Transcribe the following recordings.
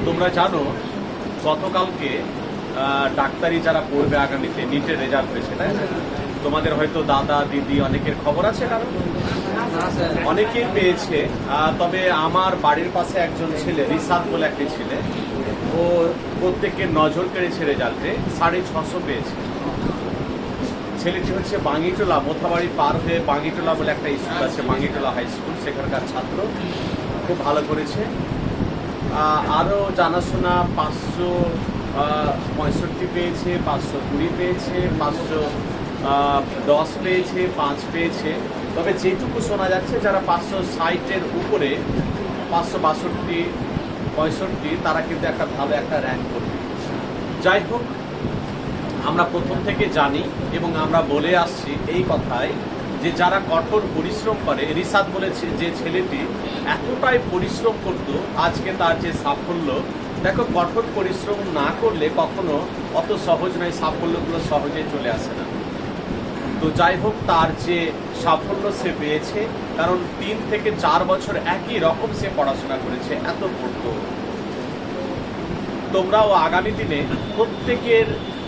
তোমরা জানো গতকালকে ডাক্তারি যারা পড়বে আগামীতে নিটের রেজাল্ট হয়েছে, তাই না? তোমাদের হয়তো দাদা দিদি অনেকের খবর আছে, কারণ অনেকেই পেয়েছে। তবে আমার বাড়ির পাশে একজন ছেলে, রিসাদ বলে একটি ছেলে, ও প্রত্যেকের নজর কেড়েছে রেজাল্টে, 650 পেয়েছে। ছেলেটি হচ্ছে বাঙ্গিটোলা, মোথাবাড়ি পার হয়ে বাঙ্গিটোলা বলে একটা স্কুল আছে, বাঙ্গিটোলা হাই স্কুল, সেখানকার ছাত্র, খুব ভালো করেছে। আরও জানাশোনা 565 পেয়েছে, 520 পেয়েছে, 510 পেয়েছে, 5 পেয়েছে। তবে যেটুকু শোনা যাচ্ছে যারা 560-এর উপরে, 562, 65, তারা কিন্তু একটা ভালো একটা র্যাঙ্ক করবে। যাই হোক, আমরা প্রথম থেকে জানি এবং আমরা বলে আসছি এই কথায় যে যারা কঠোর পরিশ্রম করে, রিসাদ বলেছে যে ছেলেটি এতটাই পরিশ্রম করত, আজকে তার যে সাফল্য, দেখো কঠোর পরিশ্রম না করলে কখনো অত সহজ নয়, সাফল্যগুলো সহজে চলে আসে না। তো যাই হোক, তার যে সাফল্য সে পেয়েছে, কারণ 3 থেকে 4 বছর একই রকম সে পড়াশোনা করেছে, এত পড়তো। তোমরাও আগামী দিনে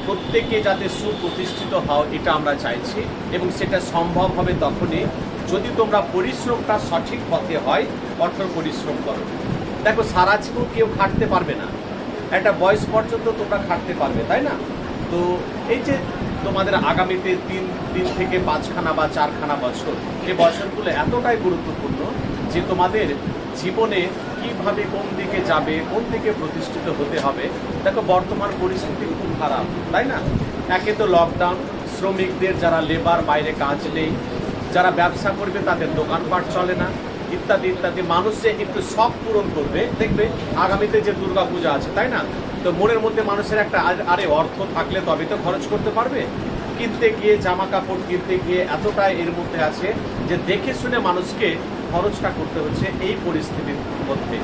প্রত্যেকে যাতে সুপ্রতিষ্ঠিত হও, এটা আমরা চাইছি, এবং সেটা সম্ভব হবে তখনই যদি তোমরা পরিশ্রমটা সঠিক পথে হয়, কঠোর পরিশ্রম করো। দেখো, সারা জীবন কেউ খাটতে পারবে না, একটা বয়স পর্যন্ত তোমরা খাটতে পারবে, তাই না? তো এই যে তোমাদের আগামীতে 3 থেকে 5খানা বা 4খানা বছর, এই বছরগুলো এতটাই গুরুত্বপূর্ণ যে তোমাদের জীবনে কিভাবে কোন দিকে যাবে, কোন দিকে প্রতিষ্ঠিত হতে হবে। দেখো, বর্তমান পরিস্থিতি খুব খারাপ, তাই না? একে তো লকডাউন, শ্রমিকদের যারা লেবার, বাইরে কাজ নেই, যারা ব্যবসা করবে তাদের দোকানপাট চলে না, ইত্যাদি ইত্যাদি। মানুষ যে একটু শখ পূরণ করবে, দেখবে আগামীতে যে দুর্গাপূজা আছে, তাই না? তো মনের মধ্যে মানুষের একটা আরে অর্থ থাকলে তবে তো খরচ করতে পারবে। কিনতে গিয়ে, জামা কাপড় কিনতে গিয়ে এতটাই এর মধ্যে আছে যে দেখে শুনে মানুষকে খরচটা করতে হচ্ছে এই পরিস্থিতির মধ্যে।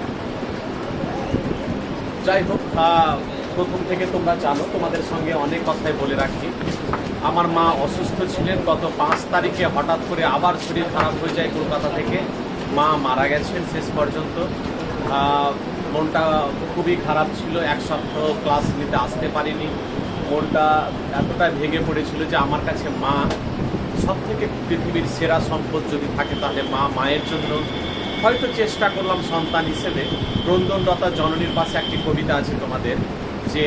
যাই হোক, প্রথম থেকে তোমরা জানো, তোমাদের সঙ্গে অনেক কথাই বলে রাখি। আমার মা অসুস্থ ছিলেন, গত 5 তারিখে হঠাৎ করে আবার শরীর খারাপ হয়ে যায় কলকাতা থেকে, মা মারা গেছেন শেষ পর্যন্ত। মনটা খুবই খারাপ ছিল, 1 সপ্তাহ ক্লাস নিতে আসতে পারিনি। মনটা এতটাই ভেঙে পড়েছিল যে আমার কাছে মা সব থেকে পৃথিবীর সেরা সম্পদ যদি থাকে তাহলে মা। মায়ের জন্য হয়তো চেষ্টা করলাম সন্তান হিসেবে। ক্রন্দনরতা জননীর পাশে একটি কবিতা আছে তোমাদের, যে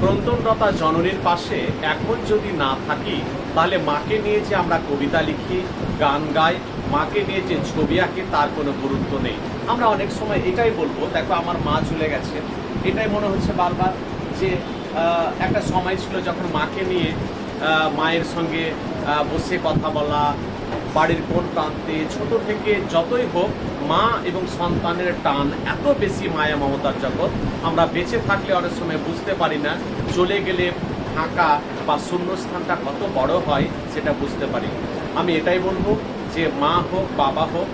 ক্রন্দনরতা জননীর পাশে এখন যদি না থাকি, তাহলে মাকে নিয়ে যে আমরা কবিতা লিখি, গান গাই, মাকে নিয়ে যে ছবি আঁকি, তার কোনো গুরুত্ব নেই। আমরা অনেক সময় এটাই বলবো, দেখো আমার মা চলে গেছে, এটাই মনে হচ্ছে বারবার যে একটা সময় ছিল যখন মাকে নিয়ে মায়ের সঙ্গে বসে কথা বলা, বাড়ির কোন প্রান্তে, ছোট থেকে যতই হোক মা এবং সন্তানের টান এত বেশি, মায়া মমতার জগৎ। আমরা বেঁচে থাকলে অনেক সময় বুঝতে পারি না, চলে গেলে ফাঁকা বা শূন্যস্থানটা কত বড় হয় সেটা বুঝতে পারি। আমি এটাই বলবো যে মা হোক, বাবা হোক,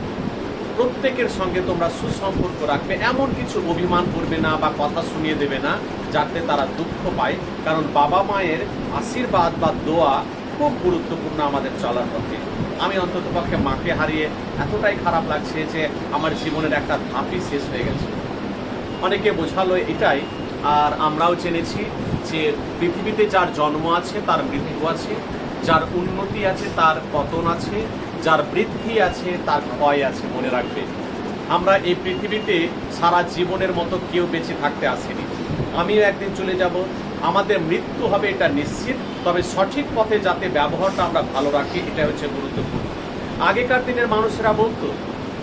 প্রত্যেকের সঙ্গে তোমরা সুসম্পর্ক রাখবে, এমন কিছু অভিমান করবে না বা কথা শুনিয়ে দেবে না যাতে তারা দুঃখ পায়। কারণ বাবা মায়ের আশীর্বাদ বা দোয়া খুব গুরুত্বপূর্ণ আমাদের চলার পথে। আমি অন্ততপক্ষে মাকে হারিয়ে এতটাই খারাপ লাগছে যে আমার জীবনের একটা ধাপই শেষ হয়ে গেছে। অনেকে বোঝালো এটাই, আর আমরাও জেনেছি যে পৃথিবীতে যার জন্ম আছে তার মৃত্যু আছে, যার উন্নতি আছে তার পতন আছে, যার বৃদ্ধি আছে তার ক্ষয় আছে। মনে রাখবে, আমরা এই পৃথিবীতে সারা জীবনের মতো কেউ বেঁচে থাকতে আসেনি। আমিও একদিন চলে যাব, আমাদের মৃত্যু হবে এটা নিশ্চিত। তবে সঠিক পথে যাতে ব্যবহারটা আমরা ভালো রাখি, এটা হচ্ছে গুরুত্বপূর্ণ। আগেকার দিনের মানুষেরা বলতো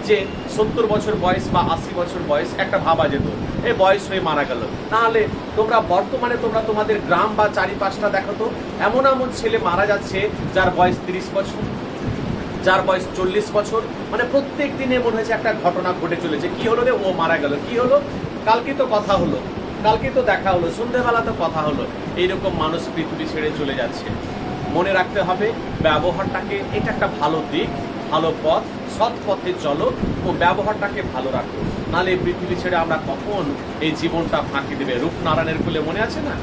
যে 70 বছর বয়স বা 80 বছর বয়স একটা ভাবা যেত, এই বয়স হয়ে মারা গেল। তাহলে তোমরা বর্তমানে তোমাদের গ্রাম বা চারিপাশটা দেখো তো, এমন এমন ছেলে মারা যাচ্ছে যার বয়স 30 বছর, যার বয়স 40 বছর। মানে প্রত্যেক দিনে মনে হয়েছে একটা ঘটনা ঘটে চলেছে। কি হলো রে, ও মারা গেল, কি হলো, কালকে তো কথা হলো, কালকে তো দেখা হলো, সন্ধ্যেবেলা তো কথা হলো। এইরকম মানুষ পৃথিবী ছেড়ে চলে যাচ্ছে। মনে রাখতে হবে ব্যবহারটাকে, এটা একটা ভালো দিক, ভালো পথ, সৎ পথে চলো ও ব্যবহারটাকে ভালো রাখো। নাহলে পৃথিবী ছেড়ে আমরা কখন এই জীবনটা ফাঁকি দেবে। রূপনারায়ণের কোলে মনে আছে না,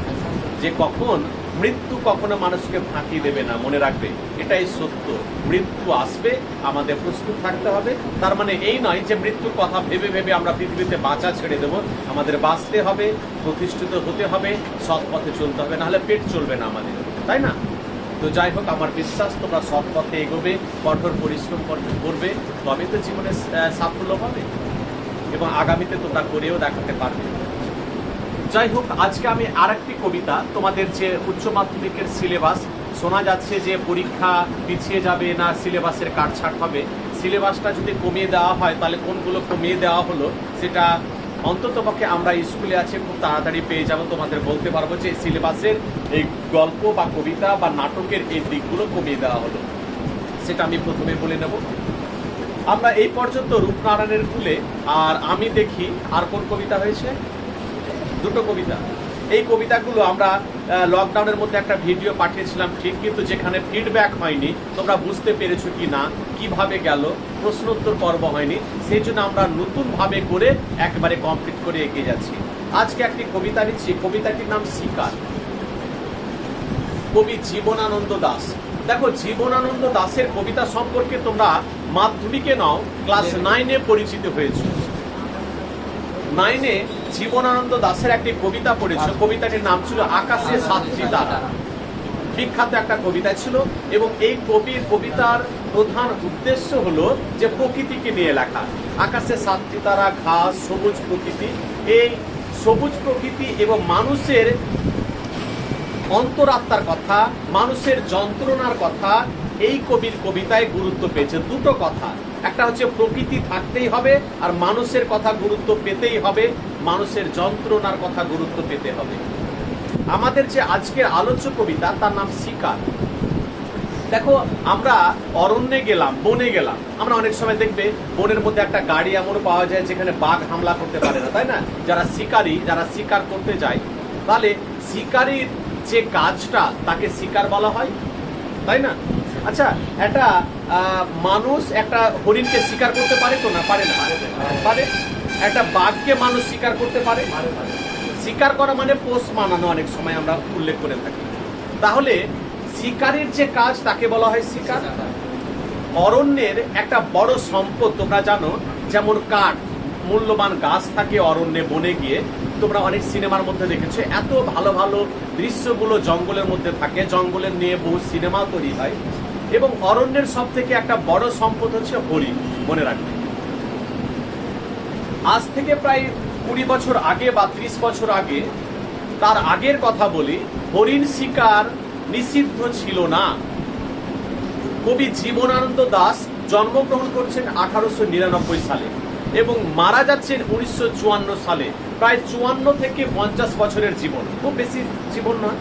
যে কখন মৃত্যু কখনো মানুষকে ফাঁকি দেবে না, মনে রাখবে, এটাই সত্য। মৃত্যু আসবে, আমাদের প্রস্তুত থাকতে হবে। তার মানে এই নয় যে মৃত্যুর কথা ভেবে ভেবে আমরা পৃথিবীতে বাঁচা ছেড়ে দেবো। আমাদের বাঁচতে হবে, প্রতিষ্ঠিত হতে হবে, সৎ পথে চলতে হবে, নাহলে পেট চলবে না আমাদের, তাই না? তো যাই হোক, আমার বিশ্বাস তোমরা সৎ পথে এগোবে, কঠোর পরিশ্রম করবে, তবে তো জীবনে সাফল্য পাবে এবং আগামীতে তোমরা করেও দেখাতে পারবে। যাই হোক, আজকে আমি আরেকটি কবিতা, তোমাদের যে উচ্চ মাধ্যমিকের সিলেবাস, শোনা যাচ্ছে যে পরীক্ষা পিছিয়ে যাবে না, সিলেবাসের কাটছাট হবে। সিলেবাসটা যদি কমিয়ে দেওয়া হয় তাহলে কোনগুলো কমিয়ে দেওয়া হলো সেটা অন্ততপক্ষে আমরা স্কুলে আছে খুব তাড়াতাড়ি পেয়ে যাব। তোমাদের বলতে পারবো যে সিলেবাসের এই গল্প বা কবিতা বা নাটকের এই দিকগুলো কমিয়ে দেওয়া হলো, সেটা আমি প্রথমে বলে নেব। আমরা এই পর্যন্ত রূপনারায়ণের কুলে আর আমি দেখি, আর কোন কবিতা হয়েছে? দুটো কবিতা। এই কবিতাগুলো আমরা লকডাউনের মধ্যে একটা ভিডিও পাঠিয়েছিলাম ঠিক, কিন্তু যেখানে ফিডব্যাক হয়নি, তোমরা বুঝতে পেরেছো কি না, কিভাবে গেল, প্রশ্ন উত্তর পর্ব হয়নি, সেই জন্য আমরা নতুনভাবে করে একবারে কমপ্লিট করে এগিয়ে যাচ্ছি। আজকে একটি কবিতা নিচ্ছি, কবিতাটির নাম শিকার। কবি জীবনানন্দ দাশ। দেখো, জীবনানন্দ দাশের কবিতা সম্পর্কে তোমরা মাধ্যমিকে নাও ক্লাস 9-এ পরিচিত হয়েছো। 9-এ জীবনানন্দ দাশের একটি কবিতা পড়েছো, কবিতাটির নাম ছিল আকাশে সাতটি তারা। বিখ্যাত একটা কবিতা ছিল এবং এই কবিতার প্রধান উদ্দেশ্য হলো যে প্রকৃতিকে নিয়ে লেখা। আকাশে সাতটি তারা, ঘাস, সবুজ প্রকৃতি, এই সবুজ প্রকৃতি এবং মানুষের অন্তরাত্মার কথা, মানুষের যন্ত্রণার কথা এই কবির কবিতায় গুরুত্ব পেয়েছে। দুটো কথা, একটা হচ্ছে প্রকৃতি থাকতেই হবে আর মানুষের কথা গুরুত্ব পেতেই হবে, মানুষের যন্ত্রণার কথা গুরুত্ব পেতে হবে। আমাদের যে আজকের আলোচ্য কবিতা তার নাম শিকার। দেখো, আমরা অরণ্যে গেলাম, বনে গেলাম, আমরা অনেক সময় দেখবে বনের মধ্যে একটা গাড়ি এমন পাওয়া যায় যেখানে বাঘ হামলা করতে পারে না, তাই না? যারা শিকারী, যারা শিকার করতে যায়, তাহলে শিকারীর যে কাজটা তাকে শিকার বলা হয়, তাই না? আচ্ছা, একটা মানুষ একটা হরিণকে শিকার করতে পারে তো না? পারে না? পারে। একটা বাঘকে মানুষ শিকার করতে পারে? শিকার করা মানে পোষ মানানো, অনেক সময় আমরা উল্লেখ করে থাকি। তাহলে শিকারীর যে কাজ তাকে বলা হয় শিকার। অরণ্যের একটা বড় সম্পদ তোমরা জানো, যেমন কাঠ, মূল্যবান গাছ থাকে অরণ্যে, বনে গিয়ে তোমরা অনেক সিনেমার মধ্যে দেখেছো, এত ভালো ভালো দৃশ্যগুলো জঙ্গলের মধ্যে থাকে, জঙ্গলের নিয়ে বহু সিনেমা তৈরি হয়। এবং অরণ্যের সব থেকে একটা বড় সম্পদ হচ্ছে হরিণ, মনে রাখবে। আজ থেকে প্রায় 20 বছর আগে বা 30 বছর আগে, তার আগের কথা বলি, হরিণ শিকার নিষিদ্ধ ছিল না। কবি জীবনানন্দ দাশ জন্মগ্রহণ করছেন 1899 সালে এবং মারা যাচ্ছেন 1954 সালে। প্রায় 54 থেকে 50 বছরের জীবন, খুব বেশি জীবন নয়।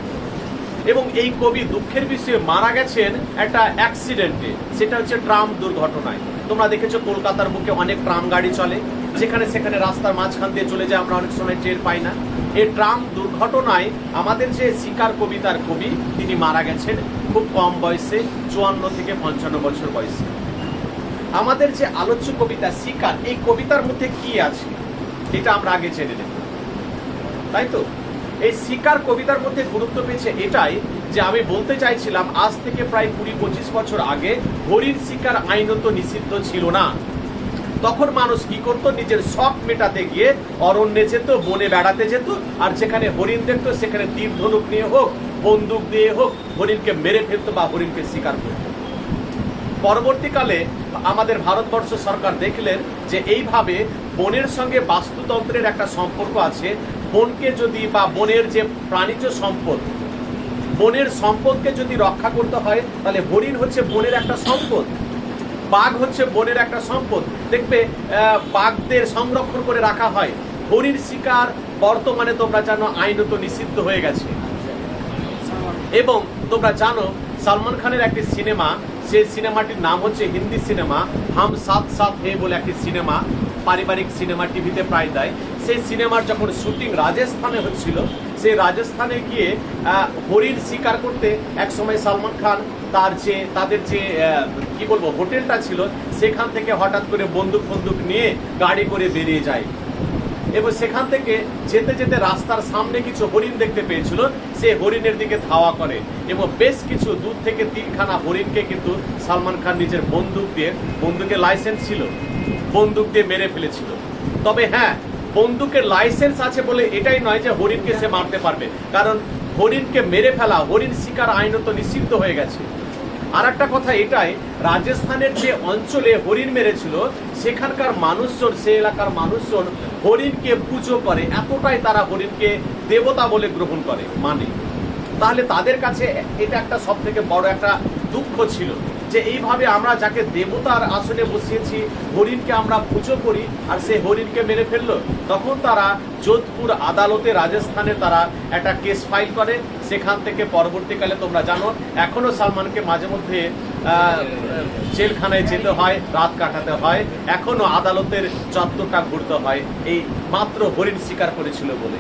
এবং এই কবি দুঃখের বিষয়ে মারা গেছেন একটা অ্যাক্সিডেন্টে, সেটা হচ্ছে ট্রাম দুর্ঘটনায়। তোমরা দেখেছো কলকাতার বুকে অনেক ট্রাম গাড়ি চলে, যেখানে সেখানে রাস্তার মাঝখান দিয়ে চলে যায়, আমরা অনেক সময় টের পাই না। এই ট্রাম দুর্ঘটনায় আমাদের যে শিকার কবিতার কবি, তিনি মারা গেছেন খুব কম বয়সে, 54 থেকে 55 বছর বয়সে। আমাদের যে আলোচ্য কবিতা শিকার, এই কবিতার মধ্যে কি আছে এটা আমরা আগে জেনে নেব, তাই তো? এই শিকার কবিতার মধ্যে গুরুত্ব পেয়েছে এটাই যে আমি বলতে চাইছিলাম, আজ থেকে প্রায় 20-25 বছর আগে হরিণ শিকার আইনত নিষিদ্ধ ছিল না। তখন মানুষ কি করত? নিজের শখ মেটাতে গিয়ে অরণ্যে যেত, বনে বেড়াতে যেত, আর যেখানে হরিণ দেখতো সেখানে তীর ধনুক নিয়ে হোক, বন্দুক দিয়ে হোক, হরিণকে মেরে ফেলতো বা হরিণকে শিকার করত। পরবর্তীকালে আমাদের ভারতবর্ষ সরকার দেখলেন যে এইভাবে বনের সঙ্গে বাস্তুতন্ত্রের একটা সম্পর্ক আছে। বনকে যদি, বা বনের যে প্রাণীজ সম্পদ, বনের সম্পদকে যদি রক্ষা করতে হয়, তাহলে হরিণ হচ্ছে বনের একটা সম্পদ, বাঘ হচ্ছে বনের একটা সম্পদ। দেখবে বাঘদের সংরক্ষণ করে রাখা হয়। হরিণ শিকার বর্তমানে তোমরা জানো আইনত নিষিদ্ধ হয়ে গেছে। এবং তোমরা জানো সালমান খানের একটি সিনেমা, সেই সিনেমাটির নাম হচ্ছে, হিন্দি সিনেমা হাম সাথ সাথ হে বলে একটি সিনেমা, পারিবারিক সিনেমা টিভিতে প্রায় দেয়। সেই সিনেমার যখন শুটিং রাজস্থানে হচ্ছিল, সেই রাজস্থানে গিয়ে হরিণ শিকার করতে এক সময় সালমান খান তাদের যে কি বলবো হোটেলটা ছিল, সেখান থেকে হঠাৎ করে বন্দুক নিয়ে গাড়ি করে বেরিয়ে যায়। এবং সেখান থেকে যেতে যেতে রাস্তার সামনে কিছু হরিণ দেখতে পেয়েছিল, সে হরিণের দিকে ধাওয়া করে এবং বেশ কিছু দূর থেকে 3খানা হরিণকে কিন্তু সালমান খান নিজের বন্দুকের লাইসেন্স ছিল, বন্দুক দিয়ে মেরে ফেলেছিল। তবে হ্যাঁ, বন্দুকের লাইসেন্স আছে বলে এটাই নয় যে হরিণকে সে মারতে পারবে, কারণ হরিণকে মেরে ফেলা, হরিণ শিকার আইনত নিষিদ্ধ হয়ে গেছে। আর একটা কথা এটাই, রাজস্থানের যে অঞ্চলে হরিণ মেরেছিল সেখানকার মানুষজন, সে এলাকার মানুষজন হরিণকে পুজো করে, এতটাই তারা হরিণকে দেবতা বলে গ্রহণ করে, মানে। তাহলে তাদের কাছে এটা একটা সব থেকে বড় একটা দুঃখ ছিল যে এইভাবে আমরা যাকে দেবতার আসনে বসিয়েছি, হরিণকে আমরা পুজো করি আর সে হরিণকে মেরে ফেললো। তখন তারা যোধপুর আদালতে, রাজস্থানে তারা একটা কেস ফাইল করে। সেখান থেকে পরবর্তীকালে তোমরা জানো এখনো সালমানকে মাঝে মধ্যে জেলখানায় যেতে হয়, রাত কাটাতে হয়, এখনো আদালতের চত্বরটা ঘুরতে হয়, এই মাত্র হরিণ শিকার করেছিল বলে।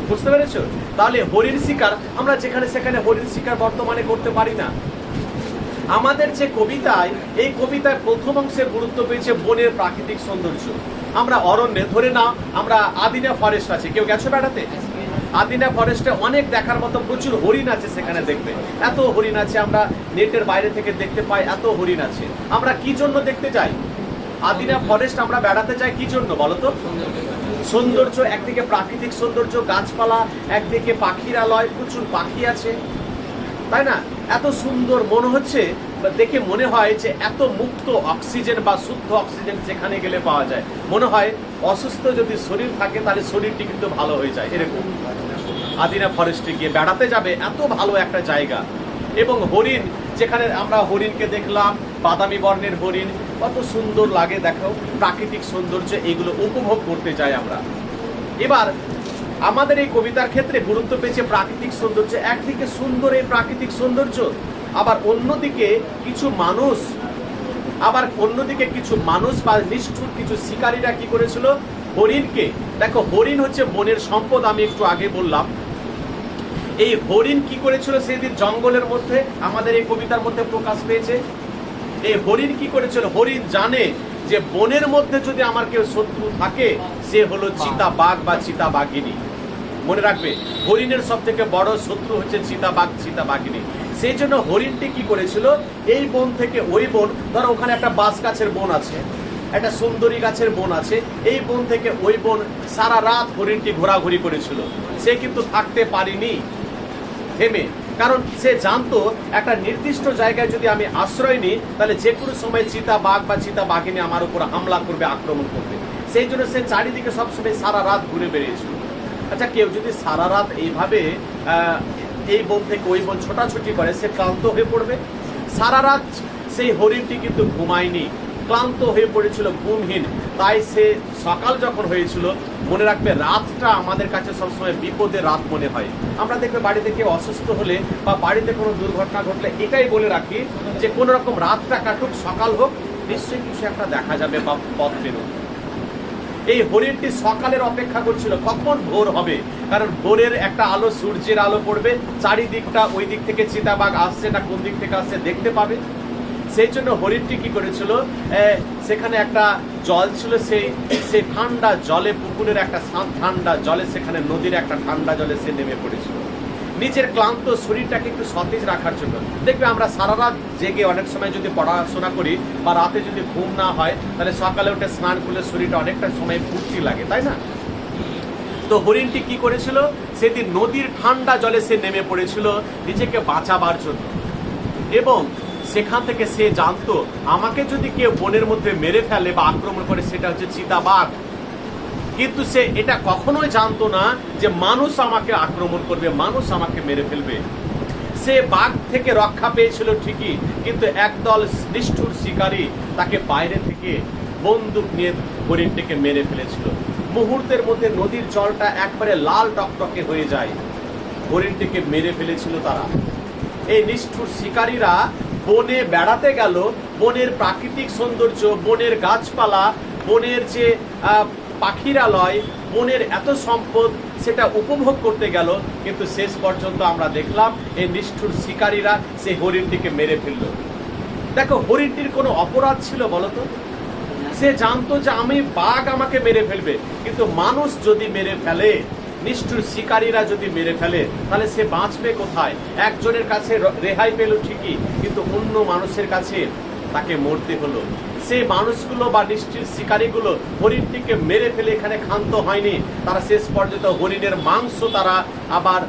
বুঝতে পেরেছ? তাহলে হরিণ শিকার আমরা যেখানে সেখানে হরিণ শিকার বর্তমানে করতে পারি না। আমাদের যে কবিতায়, এই কবিতায় প্রথম অংশের গুরুত্ব পেয়েছে বনের প্রাকৃতিক সৌন্দর্য। আমরা অরণ্যে, ধরে নাও আমরা আদিনা ফরেস্ট আছে, কেউ গেছো বেড়াতে? আদিনা ফরেস্টে অনেক দেখার মতো প্রচুর হরিণ আছে, সেখানে দেখবে এত হরিণ আছে, আমরা নেটের বাইরে থেকে দেখতে পাই, এত হরিণ আছে। আমরা কি জন্য দেখতে যাই আদিনা ফরেস্ট? আমরা বেড়াতে যাই কি জন্য বলো তো? সৌন্দর্য, একদিকে প্রাকৃতিক সৌন্দর্য, গাছপালা, একদিকে পাখিরালয়, প্রচুর পাখি আছে, তাই না? এত সুন্দর মনে হচ্ছে, দেখে মনে হয় যে এত মুক্ত অক্সিজেন বা শুদ্ধ অক্সিজেন যেখানে গেলে পাওয়া যায়, মনে হয় অসুস্থ যদি শরীর থাকে তাহলে শরীরটি কিন্তু ভালো হয়ে যায়। এরকম আদিনা ফরেস্টে গিয়ে বেড়াতে যাবে, এত ভালো একটা জায়গা। এবং হরিণ, যেখানে আমরা হরিণকে দেখলাম, বাদামি বর্ণের হরিণ, কত সুন্দর লাগে দেখো, প্রাকৃতিক সৌন্দর্য, এগুলো উপভোগ করতে যাই আমরা। এবার আমাদের এই কবিতার ক্ষেত্রে গুরুত্ব পেয়েছে প্রাকৃতিক সৌন্দর্য। একদিকে সুন্দর এই প্রাকৃতিক সৌন্দর্য, আবার অন্যদিকে কিছু মানুষ বা নিষ্ঠুর কিছু শিকারীরা কি করেছিল, হরিণকে, দেখো হরিণ হচ্ছে বনের সম্পদ, আমি একটু আগে বললাম। এই হরিণ কি করেছিল সেদিন জঙ্গলের মধ্যে, আমাদের এই কবিতার মধ্যে প্রকাশ পেয়েছে। এই হরিণ কি করেছিল, হরিণ জানে যে বনের মধ্যে যদি আমার কেউ শত্রু থাকে, সে হলো চিতাবাঘ বা চিতাবাঘিনী। মনে রাখবে, হরিণের সব থেকে বড় শত্রু হচ্ছে চিতাবাঘ, চিতাবাঘিনী। সেই জন্য হরিণটি কি করেছিল, এই বন থেকে ওই বন, ধরো ওখানে একটা বাঁশ গাছের বন আছে, একটা সুন্দরী গাছের বন আছে, এই বন থেকে ওই বন সারা রাত হরিণটি ঘোরাঘুরি করেছিল। সে কিন্তু থাকতে পারেনি থেমে, কারণ সে জানতো একটা নির্দিষ্ট জায়গায় যদি আমি আশ্রয় নিই তাহলে যে কোনো সময় চিতাবাঘ বা চিতাবাঘিনী আমার উপর হামলা করবে, আক্রমণ করবে। সেই জন্য সে চারিদিকে সবসময় সারা রাত ঘুরে বেরিয়েছিল। আচ্ছা, কেউ যদি সারা রাত এইভাবে এই বন থেকে ওই বন ছোটাছুটি করে, সে ক্লান্ত হয়ে পড়বে। সারা রাত সেই হরিণটি কিন্তু ঘুমায়নি, ক্লান্ত হয়ে পড়েছিল, ঘুমহীন। তাই সে সকাল যখন হয়েছিল, মনে রাখবে রাতটা আমাদের কাছে সবসময় বিপদের রাত মনে হয়। আমরা দেখবে বাড়িতে কেউ অসুস্থ হলে বা বাড়িতে কোনো দুর্ঘটনা ঘটলে এটাই বলে রাখি যে কোনো রকম রাতটা কাটুক, সকাল হোক, নিশ্চয়ই কিছু একটা দেখা যাবে বা পথ বেরোক। এই হরিণটি সকালের অপেক্ষা করছিল, কখন ভোর হবে, কারণ ভোরের একটা আলো, সূর্যের আলো পড়বে, চারিদিকটা ওই দিক থেকে চিতাবাঘ আসছে না কোন দিক থেকে আসছে দেখতে পাবে। সেই জন্য হরিণটি কি করেছিল, সেখানে একটা জল ছিল, সেই ঠান্ডা জলে, পুকুরের একটা ঠান্ডা জলে, সেখানে নদীর একটা ঠান্ডা জলে সে নেমে পড়েছিল নিজের ক্লান্ত শরীরটাকে একটু সতেজ রাখার জন্য। দেখবে আমরা সারা রাত জেগে অনেক সময় যদি পড়াশোনা করি বা রাতে যদি ঘুম না হয়, তাহলে সকালে উঠে স্নান করলে শরীরটা অনেকটা সময় ফুর্তি লাগে, তাই না? তো হরিণটি কি করেছিল, সেদিন নদীর ঠান্ডা জলে সে নেমে পড়েছিল নিজেকে বাঁচাবার জন্য। এবং সেখান থেকে সে জানতো আমাকে যদি কেউ বনের মধ্যে মেরে ফেলে বা আক্রমণ করে, সেটা হচ্ছে চিতাবাঘ। কিন্তু সে এটা কখনোই জানতো না যে মানুষ আমাকে আক্রমণ করবে, মানুষ আমাকে মেরে ফেলবে। সে বাঘ থেকে রক্ষা পেয়েছিল ঠিকই, কিন্তু একদল নিষ্ঠুর শিকারী তাকে বাইরে থেকে বন্দুক নিয়ে হরিণটিকে মেরে ফেলেছিল। মুহূর্তের মধ্যে নদীর জলটা একবারে লাল টকটকে হয়ে যায়, হরিণটিকে মেরে ফেলেছিল তারা। এই নিষ্ঠুর শিকারীরা বনে বেড়াতে গেল, বনের প্রাকৃতিক সৌন্দর্য, বনের গাছপালা, বনের যে পাখিরালয়, বনের এত সম্পদ, সেটা উপভোগ করতে গেল, কিন্তু শেষ পর্যন্ত আমরা দেখলাম এই নিষ্ঠুর শিকারীরা সেই হরিণটিকে মেরে ফেলল। দেখো, হরিণটির কোনো অপরাধ ছিল বলতো? সে জানতো যে আমি বাঘ আমাকে মেরে ফেলবে, কিন্তু মানুষ যদি মেরে ফেলে, নিষ্ঠুর শিকারীরা যদি মেরে ফেলে, তাহলে সে বাঁচবে কোথায়? একজনের কাছে রেহাই পেল ঠিকই, কিন্তু অন্য মানুষের কাছে তাকে মরতে হলো। সেই মানুষগুলো বা নিষ্ঠুর শিকারীগুলো হরিণটিকে মেরে ফেলে এখানে ক্ষান্ত হয়নি, তারা শেষ পর্যন্ত হরিণের মাংস তারা আবার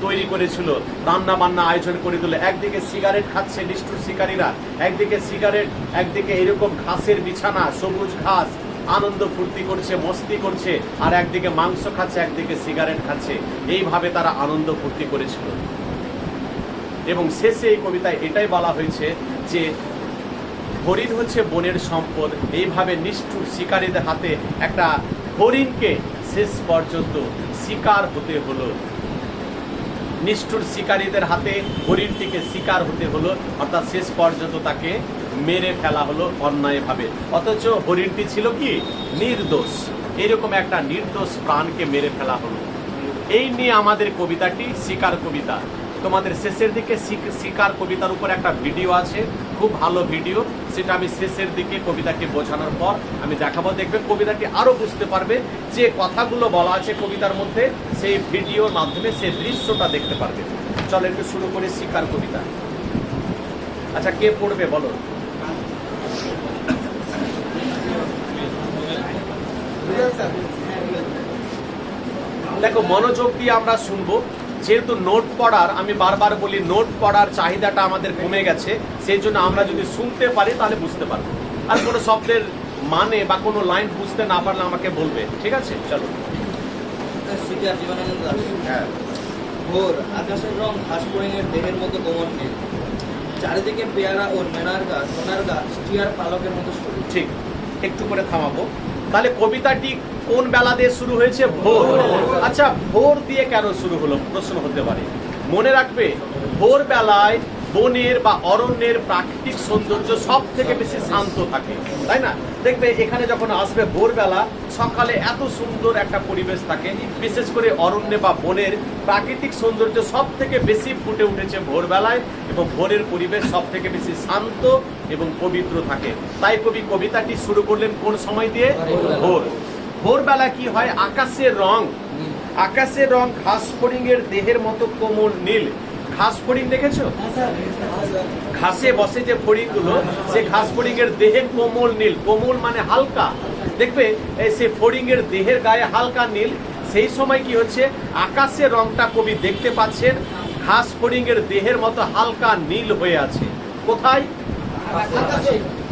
তৈরি করেছিল, রান্না বান্না আয়োজন করে দিল। একদিকে সিগারেট খাচ্ছে নিষ্ঠুর শিকারীরা, একদিকে সিগারেট, একদিকে এরকম ঘাসের বিছানা, সবুজ ঘাস, আনন্দ ফুর্তি করছে, মস্তি করছে, আর একদিকে মাংস খাচ্ছে, একদিকে সিগারেট খাচ্ছে। এইভাবে তারা আনন্দ ফুর্তি করেছিল। এবং শেষে এই কবিতায় এটাই বলা হয়েছে যে হরিণ হচ্ছে বনের সম্পদ। এইভাবে নিষ্ঠুর শিকারীদের হাতে একটা হরিণকে শেষ পর্যন্ত শিকার হতে হলো, নিষ্ঠুর শিকারীদের হাতে হরিণটিকে শিকার হতে হলো, অর্থাৎ শেষ পর্যন্ত তাকে মেরে ফেলা হলো অন্যায়ভাবে। অথচ হরিণটি ছিল কি? নির্দোষ। এরকম একটা নির্দোষ প্রাণকে মেরে ফেলা হলো। এই নিয়ে আমাদের কবিতাটি শিকার কবিতা। তোমাদের শেষের দিকে শিকার কবিতার উপর একটা ভিডিও আছে, খুব ভালো ভিডিও, সেটা আমি শেষের দিকে কবিতাকে বোঝানোর পর আমি দেখাবো। দেখবে কবিতাটি আরো বুঝতে পারবে, যে কথাগুলো বলা আছে কবিতার মধ্যে, সেই ভিডিওর মাধ্যমে সেই দৃশ্যটা দেখতে পারবে। চলো একটু শুরু করে শিকার কবিতা। আচ্ছা, কে পড়বে বলো? দেখো, মনোযোগ দিয়ে আমরা শুনবো। যেহেতু নোট পড়ার, আমি বারবার বলি, নোট পড়ার চাহিদাটা আমাদের কমে গেছে, সেই জন্য আমরা যদি শুনতে পারি তাহলে বুঝতে পারবো। আর কোনো শব্দের মানে বা কোনো লাইন বুঝতে না পারলে আমাকে বলবে, ঠিক আছে? চলো। হ্যাঁ। ভোর আকাশের রং ঘাস ফড়িংয়ের দেহের মতো কোমল নীল, চারিদিকে পেয়ারা ও নোনার গাছ টিয়ার পালকের মতো সরু। ঠিক, একটু করে থামাবো। তাহলে কবিতাটি কোন বেলা দিয়ে শুরু হয়েছে? ভোর। আচ্ছা, ভোর দিয়ে কেন শুরু হলো প্রশ্ন হতে পারে। মনে রাখবে, ভোর বেলায় বনের বা অরণ্যের প্রাকৃতিক সৌন্দর্য সব থেকে বেশি শান্ত থাকে, তাই না? দেখবে এখানে যখন আসবে ভোরবেলা, সকালে এত সুন্দর একটা পরিবেশ থাকে, বিশেষ করে অরণ্যে বা বনের প্রাকৃতিক সৌন্দর্য সব থেকে বেশি ফুটে উঠেছে ভোরবেলায়, এবং ভোরের পরিবেশ সব থেকে বেশি শান্ত এবং পবিত্র থাকে। তাই কবি কবিতাটি শুরু করলেন কোন সময় দিয়ে? ভোর। ভোরবেলা কি হয়? আকাশের রং ঘাস ফড়িংয়ের দেহের মতো কোমল নীল। ঘাস ফড়িং দেখেছো? ঘাসে বসে যে ফড়িংগুলো, সে ঘাস ফড়িংয়ের দেহে কোমল নীল। কোমল মানে হালকা। দেখবে সে ফড়িংয়ের দেহের গায়ে হালকা নীল। সেই সময় কি হচ্ছে? আকাশের রংটা কবি দেখতে পাচ্ছেন ঘাস ফড়িংয়ের দেহের মতো হালকা নীল হয়ে আছে। কোথায়?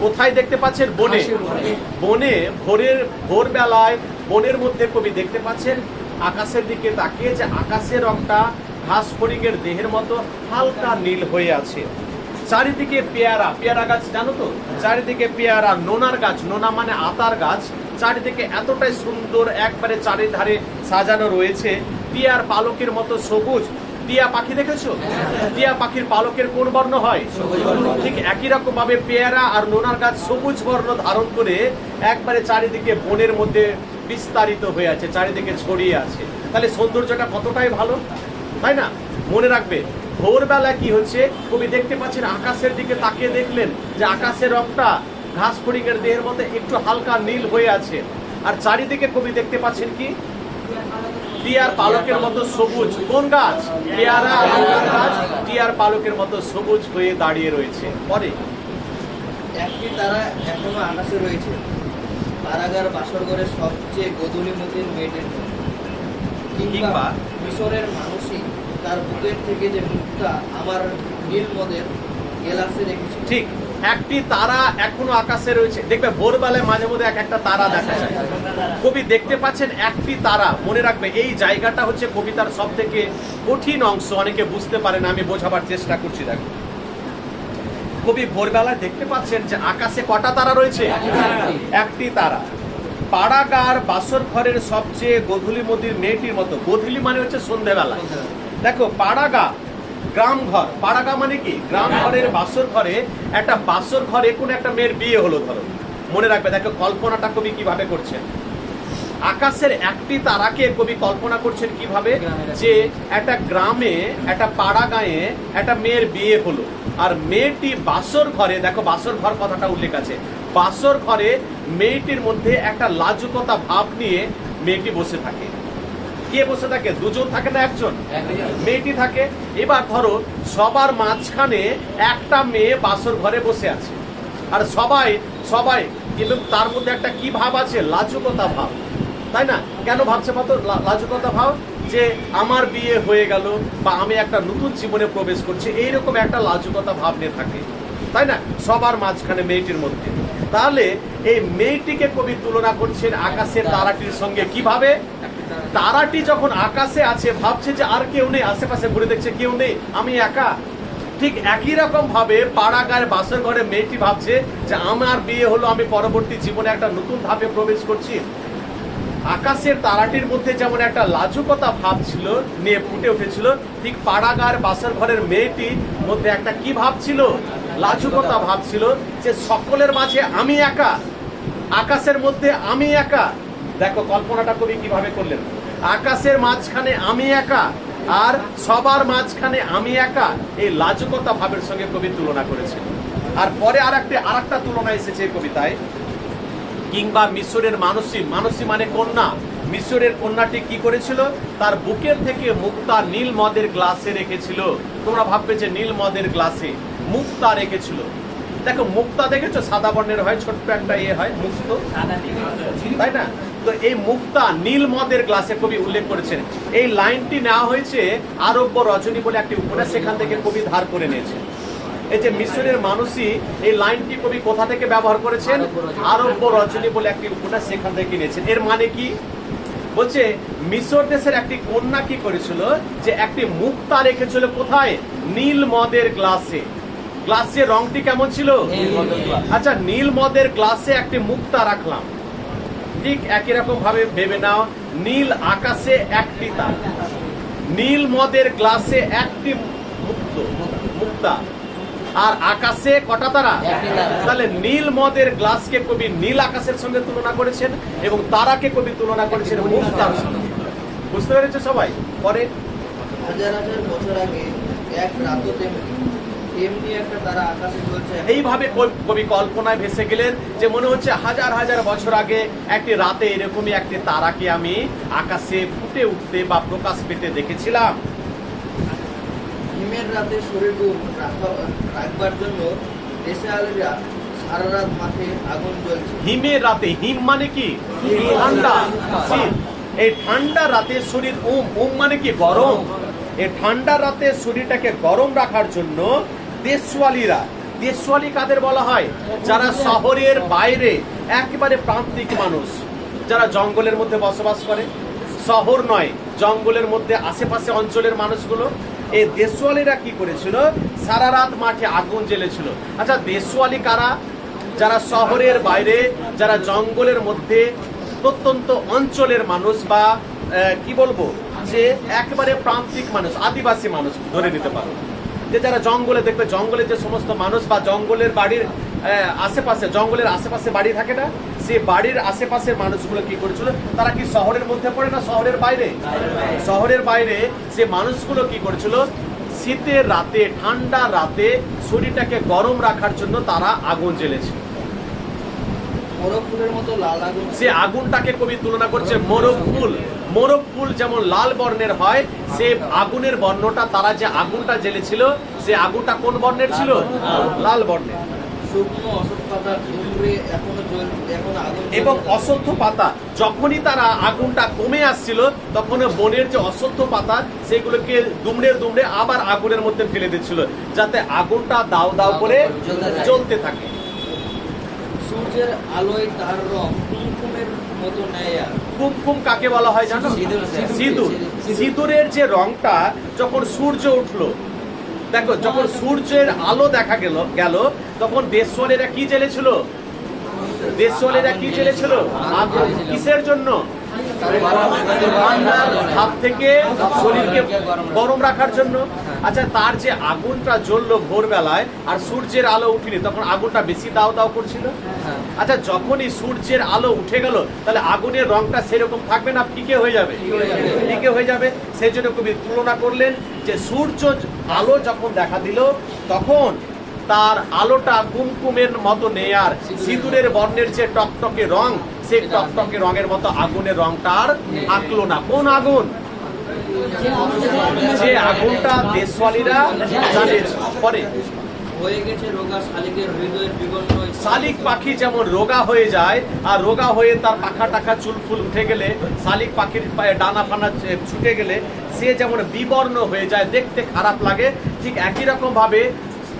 কোথায় দেখতে পাচ্ছেন? বনে। বনে ভোরবেলায় বনের মধ্যে কবি দেখতে পাচ্ছেন আকাশের দিকে তাকিয়ে যে আকাশের রংটা ঘাস ফড়িংয়ের দেহের মতো হালকা নীল হয়ে আছে। চারিদিকে পেয়ারা গাছ, জানো তো? চারিদিকে পেয়ারা, নোনার গাছ, নোনা মানে আতার গাছ, চারিদিকে এতটাই সুন্দর, একবারে চারিধারে সাজানো রয়েছে। টিয়ার পালকের মতো সবুজ। টিয়া পাখি দেখেছো? টিয়া পাখির পালকের কোন বর্ণ হয়? ঠিক একই রকম ভাবে পেয়ারা আর নোনার গাছ সবুজ বর্ণ ধারণ করে একবারে চারিদিকে বনের মধ্যে বিস্তারিত হয়ে আছে, চারিদিকে ছড়িয়ে আছে। তাহলে সৌন্দর্যটা কতটাই ভালো, তাই না? মনে রাখবে, ভোরবেলা কি হচ্ছে? কবি দেখতে পাচ্ছেন, আকাশের দিকে তাকিয়ে দেখলেন যে আকাশের রংটা ঘাস ফড়িংয়ের দেহের মধ্যে একটু হালকা নীল হয়ে আছে। আর চারিদিকে কবি দেখতে পাচ্ছেন কি? টিয়ার পালকের মতো সবুজ। কোন গাছ? পেয়ারা গাছ টিয়ার পালকের মতো সবুজ হয়ে দাঁড়িয়ে রয়েছে। পরে একটি তারা এখনো আকাশে রয়েছে, কারাগার বাসরঘরের সবচেয়ে গোধূলিমতির মেয়েটির মতো। কিংবা মিশরের মানুষই তার বুকের থেকে যে মুখটা আমার নীল মদের গেলাসে রেখেছে। ঠিক, একটি তারা এখনো আকাশে রয়েছে। দেখবে ভোরবেলায় মাঝে মধ্যে একটা তারা দেখা যায়। কবি দেখতে পাচ্ছেন একটি তারা। মনে রাখবে, এই জায়গাটা হচ্ছে কবিতার সব থেকে কঠিন অংশ, অনেকে বুঝতে পারে না, আমি বোঝাবার চেষ্টা করছি। দেখো, কবি ভোরবেলায় দেখতে পাচ্ছেন যে আকাশে কটা তারা রয়েছে? একটি তারা। পাড়াগার বাসর ঘরের সবচেয়ে গোধূলিমতির মেয়েটির মতো। গোধূলি মানে হচ্ছে সন্ধ্যেবেলা। দেখো, পাড়াগা গ্রাম ঘর, পাড়াগা মানে কি? গ্রাম ঘরের বাসর ঘরে, একটা বাসর ঘরে কোন একটা মেয়ের বিয়ে হলো ধরো। মনে রাখবে, দেখো কল্পনাটা কবি কিভাবে করছেন। আকাশের একটি তারাকে কবি কল্পনা করছেন কিভাবে? যে একটা গ্রামে, একটা পাড়া গাঁয়ে একটা মেয়ের বিয়ে হলো, আর মেয়েটি বাসর ঘরে, দেখো বাসর ঘর কথাটা উল্লেখ আছে, বাসর ঘরে মেয়েটির মধ্যে একটা লাজুকতা ভাব নিয়ে মেয়েটি বসে থাকে। কে বসে থাকে? দুজন থাকে না একজন? মেয়েটি থাকে। এবার ধরো সবার মাঝখানে একটা মেয়ে বাসর ঘরে বসে আছে, আর সবাই কিন্তু তার মধ্যে একটা কি ভাব আছে? লাজুকতা ভাব, তাই না? কেন ভাবছে পাতো লাজুকতা ভাব? যে আমার বিয়ে হয়ে গেল বা আমি একটা নতুন জীবনে প্রবেশ করছি, এইরকম একটা লাজুকতা ভাব নিয়ে থাকে, তাই না? সবার মাঝখানে মেয়েটির মধ্যে। তাহলে এই মেয়েটিকে কবি তুলনা করছেন আকাশের তারাটির সঙ্গে। কিভাবে? তারাটি যখন আকাশে আছে ভাবছে যে আর কেউ নেই, আশেপাশে ঘুরে দেখছে কেউ নেই, আমি একা। ঠিক একই রকম ভাবে পাড়াগাঁয়ের বাসর ঘরে মেয়েটি ভাবছে যে আমার বিয়ে হলো, আমি পরবর্তী জীবনে একটা নতুন ধাপে প্রবেশ করছি। আকাশের তারাটির মধ্যে যেমন একটা লাজুকতা ভাব ছিল, নিয়ে ফুটে উঠেছিল, ঠিক পাড়াগাঁয়ের বাসর ঘরের মেয়েটির মধ্যে একটা কি ভাব ছিল? লাজুকতা ভাব ছিল, যে সকলের মাঝে আমি একা, আকাশের মধ্যে আমি একা। দেখো কল্পনাটা কবি কিভাবে করলেন। আকাশের মাঝখানে আমি একা, আর সবার মাঝখানে আমি একা, এই লাজুকতা ভাবের সঙ্গে কবি তুলনা করেছেন। আর পরে আর একটা তুলনা এসেছে কবিতায়। কিংবা মিশরের মানসী মানে কন্যা, মিশরের কন্যাটি কি করেছিল? তার বুকের থেকে মুক্তা নীল মদের গ্লাসে রেখেছিল। তোমরা ভাববে যে নীল মদের গ্লাসে মুক্তা রেখেছিল। দেখো মুক্তা দেখেছো? সাদা বর্ণের হয়, ছোট্ট একটা হয় মুক্ত, তাই না? তো এই মুক্তা নীল মদের গ্লাসে কবি উল্লেখ করেছেন। এই লাইনটি নেওয়া হয়েছে আরব্য রজনী বলে একটি উপন্যাস, সেখান থেকে কবি ধার করে নিয়েছে। এই যে মিশরের মানুষই, এই লাইনটি কবি কোথা থেকে ব্যবহার করেছেন? আরব্য রজনী বলে একটি উপন্যাস, সেখান থেকে নিয়েছেন। এর মানে কি? বলছে মিশর দেশের একটি কন্যা কি করেছিল? যে একটি মুক্তা রেখেছিল কোথায়? নীল মদের গ্লাসে। গ্লাসের রংটি কেমন ছিল? আচ্ছা, নীল মদের গ্লাসে একটি মুক্তা রাখলাম। ঠিক একই রকম ভাবে ভেবে নাও, নীল আকাশে একটি তারা, নীল মদের গ্লাসে একটি মুক্তা, আর আকাশে কটা তারা? তাহলে নীল মদের গ্লাসকে কবি নীল আকাশের সঙ্গে তুলনা করেছেন, এবং তারাকে কবি তুলনা করেছেন মুক্তার সঙ্গে। বুঝতে পেরেছে সবাই? পরে হাজার হাজার বছর আগে এক রাত তেমনি একটা তারা আকাশে চলছে। এইভাবে কবি কল্পনায় ভেসে গেলেন, যে মনে হচ্ছে হাজার হাজার বছর আগে একটি রাতে এরকমই একটি তারাকে আমি আকাশে ফুটে উঠতে বা প্রকাশ পেতে দেখেছিলাম। হিমের রাতে শরীর রাখবার জন্য দেশালীরা সারা রাত মাঠে আগুন জ্বলছে। হিমের রাতে, হিম মানে কি? ঠান্ডা, শীত। এই ঠান্ডা রাতে শরীর, ওম মানে কি? গরম। এই ঠান্ডা রাতে শরীরটাকে গরম রাখার জন্য দেশওয়ালি কাদের বলা হয়? যারা শহরের বাইরে একেবারে প্রান্তিক মানুষ, যারা জঙ্গলের মধ্যে বসবাস করে, শহর নয় জঙ্গলের মধ্যে আশেপাশে অঞ্চলের মানুষগুলো। এই দেশওয়ালিরা কি করেছিল? সারা রাত মাঠে আগুন জ্বেলেছিল। আচ্ছা, দেশওয়ালি কারা? যারা শহরের বাইরে, যারা জঙ্গলের মধ্যে প্রত্যন্ত অঞ্চলের মানুষ, বা কি বলবো, যে একেবারে প্রান্তিক মানুষ, আদিবাসী মানুষ ধরে নিতে পারো। যে যারা জঙ্গলে, দেখবে জঙ্গলে যে সমস্ত মানুষ বা জঙ্গলের বাড়ির আশেপাশে, জঙ্গলের আশেপাশে বাড়ি থাকে না, সে বাড়ির আশেপাশের মানুষগুলো কি করেছিল? তারা কি শহরের মধ্যে পড়ে না শহরের বাইরে? শহরের বাইরে সে মানুষগুলো কি করেছিল? শীতের রাতে, ঠান্ডা রাতে শরীরটাকে গরম রাখার জন্য তারা আগুন জ্বেলেছে। মোরগ ফুলের মতো লাল আগুন। সে আগুনটাকে কবি তুলনা করছে মোরগ ফুল। মোরগ ফুল যেমন লাল বর্ণের হয়, সে আগুনের বর্ণটা, তারা যে আগুনটা জ্বেলেছিল সে আগুনটা কোন বর্ণের ছিল? লাল বর্ণের। শুকনো অশ্বত্থ পাতা এখনো আগুন। এবং অশ্বত্থ পাতা, যখনই তারা আগুনটা কমে আসছিল, তখন বনের যে অশ্বত্থ পাতা সেগুলোকে দুমড়ে আবার আগুনের মধ্যে ফেলে দিচ্ছিল, যাতে আগুনটা দাও দাও করে জ্বলতে থাকে। সূর্যের আলোয় তার রং কুমকুমের মতো নেয়া। কুমকুম কাকে বলা হয় জানো? সিঁদুর। সিঁদুরের যে রংটা যখন সূর্য উঠলো, দেখো যখন সূর্যের আলো দেখা গেল তখন দেশওয়ালেরা কি জ্বেলেছিল? দেশওয়ালেরা কি জ্বেলেছিল? আগুন। কিসের জন্য? ঠান্ডার ভাব থেকে শরীরকে গরম রাখার জন্য। আচ্ছা, তার যে আগুনটা জ্বললো ভোরবেলায় আর সূর্যের আলো উঠেনি, তখন আগুনটা বেশি দাও দাও করছিল। আচ্ছা, যখনই সূর্যের আলো উঠে গেল, তাহলে আগুনের রংটা সেরকম থাকবে না, ফিকে হয়ে যাবে। ফিকে হয়ে যাবে। সেই জন্য কবি তুলনা করলেন যে সূর্য আলো যখন দেখা দিল, তখন তার আলোটা কুমকুমের মতো নেই, আর সিঁদুরের বর্ণের যে টকটকে রং, সেই টকটকে রঙের মতো আগুনের রংটা আর আঁকলো না। কোন আগুন? যে আগুনটা দেশওয়ালিরা জ্বালিয়েছে। পরে হয়ে গেছে রোগা শালিকের হৃদয়ের বিবর্ণ। শালিক পাখি যেমন রোগা হয়ে যায়, আর রোগা হয়ে তার পাখা টাখা চুল ফুল উঠে গেলে, শালিক পাখির পায়ে ডানা ফানা ছুটে গেলে সে যেমন বিবর্ণ হয়ে যায়, দেখতে খারাপ লাগে, ঠিক একই রকম ভাবে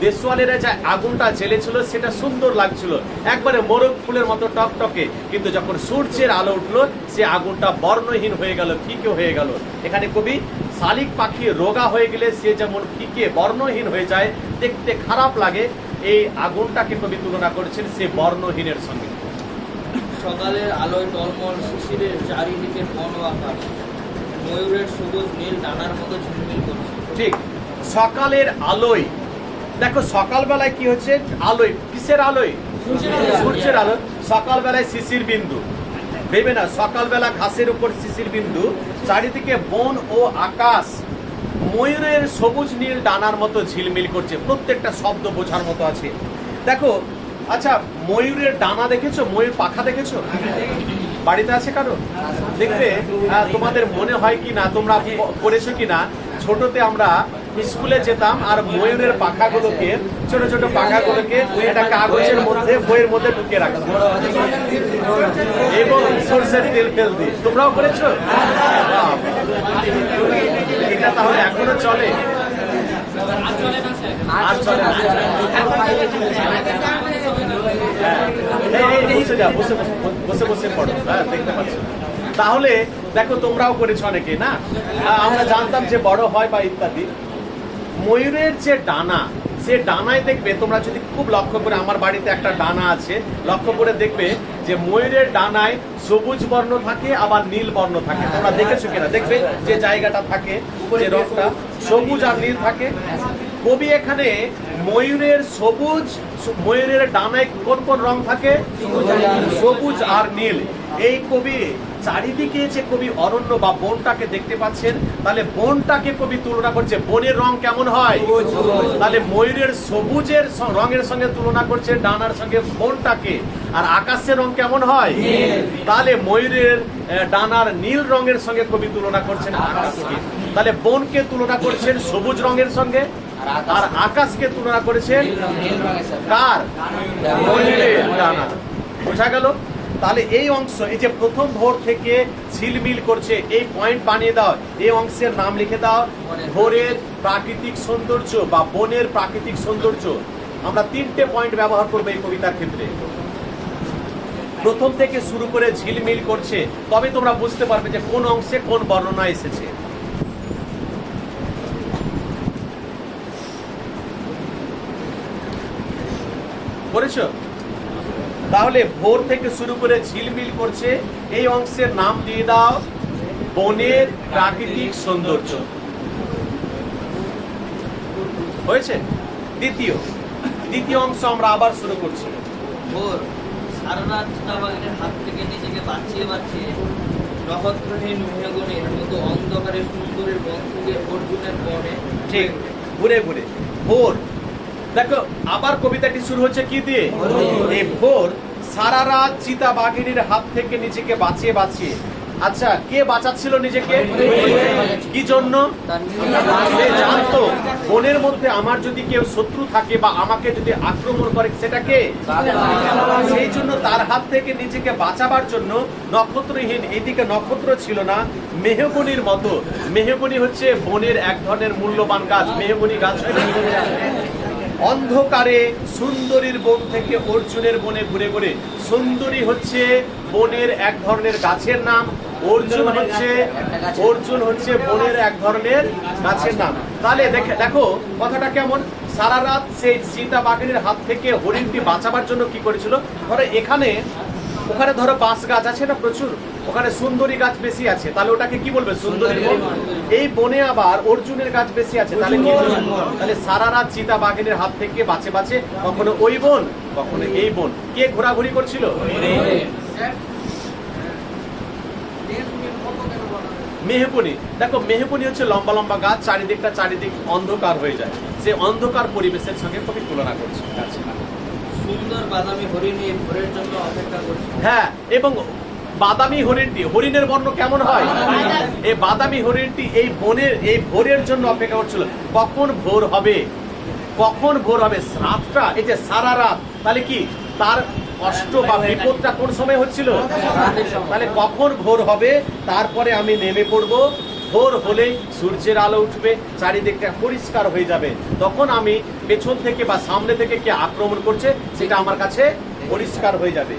দেশওয়ালেরা যে আগুনটা জ্বেলেছিল সেটা সুন্দর লাগছিল, একবারে মোরগ ফুলের মতো টকটকে, কিন্তু যখন সূর্যের আলো উঠলো সে আগুনটা বর্ণহীন হয়ে গেল, ফিকে হয়ে গেল। এখানে কবি শালিক পাখি রোগা হয়ে গেলে সে যেমন ফিকে বর্ণহীন হয়ে যায়, দেখতে খারাপ লাগে, এই আগুনটাকে কবি তুলনা করেছেন সে বর্ণহীনের সঙ্গে। সকালের আলোয় টলমল শিশিরের চারিদিকে ঘন আকাশ, ময়ূরের সবুজ নীল ডানার মতো ঝিলমিল করছে। ঠিক, সকালের আলোয়, দেখো সকালবেলায় কি হচ্ছে, আলোয়, কিসের আলোয়? সূর্যের আলো। সকালবেলায় শিশির বিন্দু, ভেবে না, সকালবেলা ঘাসের উপর শিশির বিন্দু, চারিদিকে বন ও আকাশ ময়ূরের সবুজ নীল ডানার মতো ঝিলমিল করছে, প্রত্যেকটা শব্দ বোঝার মতো আছে। দেখো, আচ্ছা ময়ূরের ডানা দেখেছো? ময়ূর পাখা দেখেছো? বাড়িতে আছে কারো? দেখবে তোমাদের মনে হয় কি না, তোমরা করেছো কি না, ছোটতে আমরা স্কুলে যেতাম আর ময়ূরের পাখাগুলোকে, ছোট ছোট পাখাগুলোকে একটা কাগজের মধ্যে, বইয়ের মধ্যে ঢুকিয়ে রাখতাম এবং সরষের তেল ফেল দিই। তোমরাও করেছো? এটা তাহলে এখনো চলে? আর চলে না। বসে যা, বসে বসে বসে পড়ো, হ্যাঁ দেখতে পাচ্ছি। তাহলে দেখো তোমরাও করেছো অনেকে না, আমরা জানতাম যে বড় হয় বা ইত্যাদি। ময়ূরের যে ডানা, সে ডানায় দেখবে তোমরা যদি খুব লক্ষ্য করে, আমার বাড়িতে একটা ডানা আছে, লক্ষ্য করে দেখবে যে ময়ূরের ডানায় সবুজ বর্ণ থাকে আবার নীল বর্ণ থাকে। তোমরা দেখেছো কিনা? দেখবে যে জায়গাটা থাকে, যে রংটা সবুজ আর নীল থাকে। কবি এখানে ময়ূরের সবুজ, ময়ূরের ডানায় কোন কোন রং থাকে? সবুজ আর নীল। এই কবি চারিদিকে যে কবি অরণ্য বা বনটাকে দেখতে পাচ্ছেন, তাহলে বনটাকে কবি তুলনা করছে, বনের রং কেমন হয়? তাহলে ময়ূরের সবুজের রঙের সঙ্গে তুলনা করছে ডানার সঙ্গে বনটাকে, আর আকাশের রং কেমন হয়? তাহলে ময়ূরের ডানার নীল রঙের সঙ্গে কবি তুলনা করছেন আকাশকে। তাহলে বনকে তুলনা করছেন সবুজ রঙের সঙ্গে, আর আকাশকে তুলনা করেছেন কার? ময়ূরের ডানা। বোঝা গেল? তাহলে এই অংশ, এই যে প্রথম ভোর থেকে ঝিলমিল করছে, এই পয়েন্ট বানিয়ে দাও, এই অংশের নাম লিখে দাও ভোরের প্রাকৃতিক সৌন্দর্য বা বনের প্রাকৃতিক সৌন্দর্য। আমরা 3টে পয়েন্ট ব্যবহার করবো এই কবিতার ক্ষেত্রে। প্রথম থেকে শুরু করে ঝিলমিল করছে, তবে তোমরা বুঝতে পারবে যে কোন অংশে কোন বর্ণনা এসেছে। করেছো? তাহলে ভোর থেকে শুরু করে ঝিলমিল করছে, এই অংশের নাম দিয়ে দাও বনের প্রাকৃতিক সৌন্দর্য। হয়েছে? দ্বিতীয় অংশ আমরা আবার শুরু করছি। ভোর সারা রাত চিতাবাঘের হাত থেকে নিজেকে বাঁচিয়ে বাঁচিয়ে নক্ষত্রহীন মেহগণের মতো অন্ধকারে সুন্দরের বন থেকে অর্জুনের বনে। ঠিক, ঘুরে ঘুরে ভোর। দেখো আবার কবিতাটি শুরু হচ্ছে কি দিয়ে? এই ভোর সারা রাত চিতা বাঘিনীর হাত থেকে নিজেকে বাঁচিয়ে বাঁচিয়ে। আচ্ছা, কে বাঁচাচ্ছিল নিজেকে? কি জন্য? সে জানতো বনের মধ্যে আমার যদি কেউ শত্রু থাকে বা আমাকে যদি আক্রমণ করে, সেটা কে? সেই জন্য তার হাত থেকে নিজেকে বাঁচাবার জন্য নক্ষত্রহীন, এইদিকে নক্ষত্র ছিল না, মেহগনির মতো। মেহগনি হচ্ছে বনের এক ধরনের মূল্যবান গাছ, মেহগনি গাছ। অন্ধকারে সুন্দরীর বন থেকে অর্জুনের বনে ঘুরে ঘুরে। সুন্দরী হচ্ছে বনের এক ধরনের গাছের নাম, অর্জুন হচ্ছে বনের এক ধরনের গাছের নাম। তাহলে দেখো কথাটা কেমন। সারা রাত সেই চিতা বাঘিনীর হাত থেকে হরিণটি বাঁচাবার জন্য কি করেছিল? ধরো ওখানে ধরো বাঁশ গাছ আছে না প্রচুর, ওখানে সুন্দরী গাছ বেশি আছে, তাহলে ওটাকে কি বলবে? সুন্দরী বন। এই বনে আবার অর্জুনের গাছ বেশি আছে, তাহলে কি? তাহলে সারা রাত চিতা বাঘিনীর হাত থেকে বাঁচে বাঁচে কখনো ওই বন কখনো এই বন। কে ঘোরাঘুরি করছিল? মেহগনি, দেখো মেহগনি হচ্ছে লম্বা লম্বা গাছ, চারিদিক অন্ধকার হয়ে যায়, সে অন্ধকার পরিবেশের সঙ্গে কবি তুলনা করছে গাছ। সুন্দর বাদামি হরিণ এই ভোরের জন্য অপেক্ষা করছে। হ্যাঁ, এবং বাদামি হরিণটি, হরিণের বর্ণ কেমন হয়? এই বাদামি হরিণটি এই ভোরের জন্য অপেক্ষা করছিল, কখন ভোর হবে, কখন ভোর হবে। রাতটা, এই যে সারা রাত, তাহলে কি তার কষ্ট বা বিপদটা কোন সময় হচ্ছিল? তাহলে কখন ভোর হবে, তারপরে আমি নেমে পড়বো, ভোর হলেই সূর্যের আলো উঠবে, চারিদিকটা পরিষ্কার হয়ে যাবে, তখন আমি পেছন থেকে বা সামনে থেকে কে আক্রমণ করছে সেটা আমার কাছে পরিষ্কার হয়ে যাবে।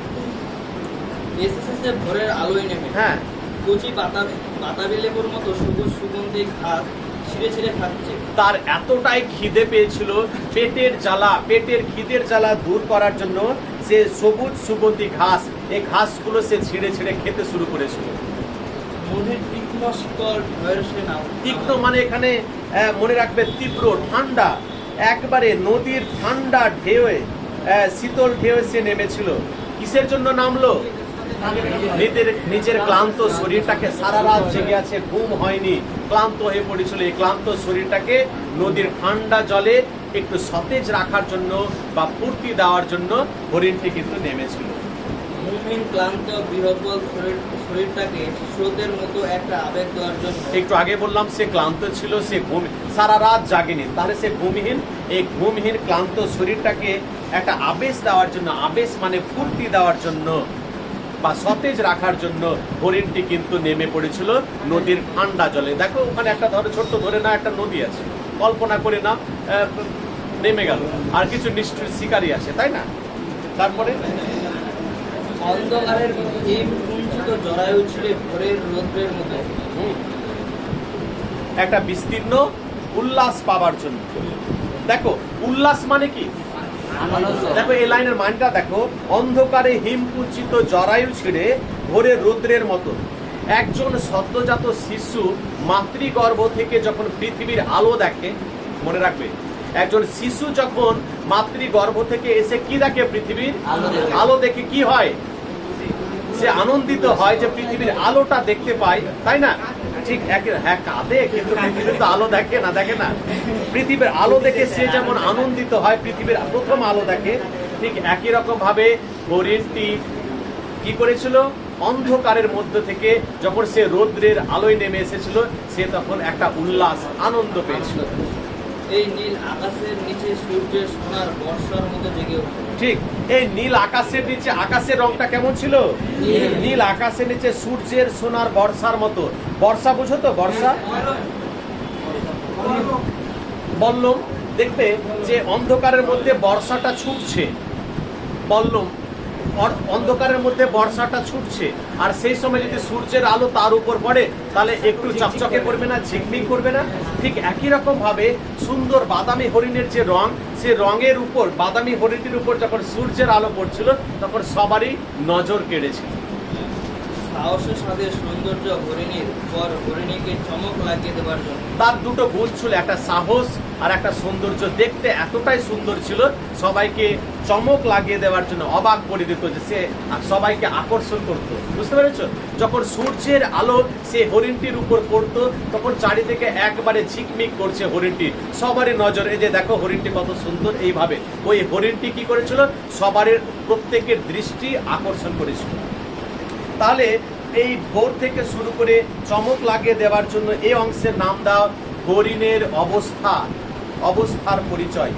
এসএসএস ভোরের আলোয় নেমে হ্যাঁ, কচি বাতাবি লেবুর মতো সবুজ সুগন্ধি ঘাস ছিঁড়ে ছিঁড়ে খাচ্ছে। তার এতটাই খিদে পেয়েছিল, পেটের খিদের জ্বালা দূর করার জন্য সে সবুজ সুগন্ধি ঘাস, এই ঘাসগুলো সে ছিঁড়ে ছিঁড়ে খেতে শুরু করেছিল। মনের তীক্ষ্ণ শীতল ঢেউয়ের সে নাও। তীক্ষ্ণ মানে এখানে মনে রাখবে তীব্র ঠান্ডা, একবারে নদীর ঠান্ডা ঢেউয়ে, শীতল ঢেউ সে নেমেছিল। কিসের জন্য নামলো? নিজের ক্লান্ত শরীরটাকে, সারা রাত জেগে আছে, ঘুম হয়নি, ক্লান্ত হয়ে পড়েছিল, এই ক্লান্ত শরীরটাকে নদীর ঠান্ডা জলে একটু সতেজ রাখার জন্য বা ফুর্তি দেওয়ার জন্য হরিণটি কিন্তু নেমেছিল। ঘুমহীন ক্লান্ত বিহ্বল শরীরটাকে স্রোতের মতো একটা আবেগ দেওয়ার জন্য। একটু আগে বললাম সে ক্লান্ত ছিল, সে সারা রাত জাগেনি, তাহলে সে ঘুমহীন, এই ঘুমহীন ক্লান্ত শরীরটাকে একটা আবেশ দেওয়ার জন্য, আবেশ মানে ফুর্তি দেওয়ার জন্য বা সতেজ রাখার জন্য হরিণটি কিন্তু নেমে পড়েছিল নদীর ঠান্ডা জলে। দেখো ওখানে একটা ছোট্ট ধরে না একটা নদী আছে, কল্পনা করে না, নেমে গেল, আর কিছু নিষ্ঠুর শিকারী আছে, তাই না? তারপরে অন্ধকারের হিম কুঞ্চিত জরায়ু ছিঁড়ে ভোরের রৌদ্রের মতো। একটা বিস্তীর্ণ উল্লাস পাবার জন্য। দেখো উল্লাস মানে কি? দেখো এই লাইনের মানটা দেখো, অন্ধকারে হিমকুঞ্চিত জরায়ু ছিঁড়ে ভোরের রৌদ্রের মতো। একজন সদ্যজাত শিশু মাতৃগর্ভ থেকে যখন পৃথিবীর আলো দেখে, মনে রাখবে, একজন শিশু যখন মাতৃগর্ভ থেকে এসে কি দেখে? পৃথিবীর আলো দেখে কি হয়? সে আনন্দিত হয় যে পৃথিবীর আলোটা দেখতে পায়, তাই না? ঠিক হ্যাঁ, কাঁদে, কিন্তু পৃথিবীর তো আলো দেখে না। পৃথিবীর আলো দেখে সে যেমন আনন্দিত হয়, পৃথিবীর প্রথম আলো দেখে, ঠিক একই রকম ভাবে হরিণটি কি করেছিল? অন্ধকারের মধ্য থেকে যখন সে রৌদ্রের আলোয় নেমে এসেছিল, সে তখন একটা উল্লাস, আনন্দ পেয়েছিল। এই নীল আকাশের নিচে সূর্যের সোনার বর্ষার মতো জেগে ওঠে। ঠিক, এই নীল আকাশের নিচে, আকাশের রংটা কেমন ছিল? নীল আকাশের নিচে সূর্যের সোনার বর্ষার মতো। বর্ষা বুঝো তো? বর্ষা বললাম, দেখবে যে অন্ধকারের মধ্যে বর্ষাটা ছুটছে, বললাম অন্ধকারের মধ্যে বর্ষাটা ছুটছে, আর সেই সময় যদি সূর্যের আলো তার উপর পড়ে তাহলে একটু চকচকে করবে না, ঝিকমিক করবে না? ঠিক একই রকম ভাবে সুন্দর বাদামি হরিণের যে রং, সে রঙের উপর, বাদামি হরিণটির উপর যখন সূর্যের আলো পড়ছিল তখন সবারই নজর কেড়েছিল। সাহসের সাথে সৌন্দর্য হরিণীর পর হরিণীকে চমক লাগিয়ে দেওয়ার জন্য। তার দুটো গুণ ছিল, একটা সাহস আর একটা সৌন্দর্য। দেখতে এতটাই সুন্দর ছিল, সবাইকে চমক লাগিয়ে দেওয়ার জন্য, অবাক করে দিত, যে সে সবাইকে আকর্ষণ করত। বুঝতে পেরেছ? যখন সূর্যের আলো সে হরিণটির উপর পড়তো তখন চারিদিকে একবারে ঝিকমিক করছে হরিণটি, সবারই নজর, এই যে দেখো হরিণটি কত সুন্দর। এইভাবে ওই হরিণটি কি করেছিল? সবারই, প্রত্যেকের দৃষ্টি আকর্ষণ করেছিল। তাহলে এই ভোর থেকে শুরু করে চমক লাগিয়ে দেওয়ার জন্য এই অংশের নাম দাও হরিণের অবস্থার পরিচয়।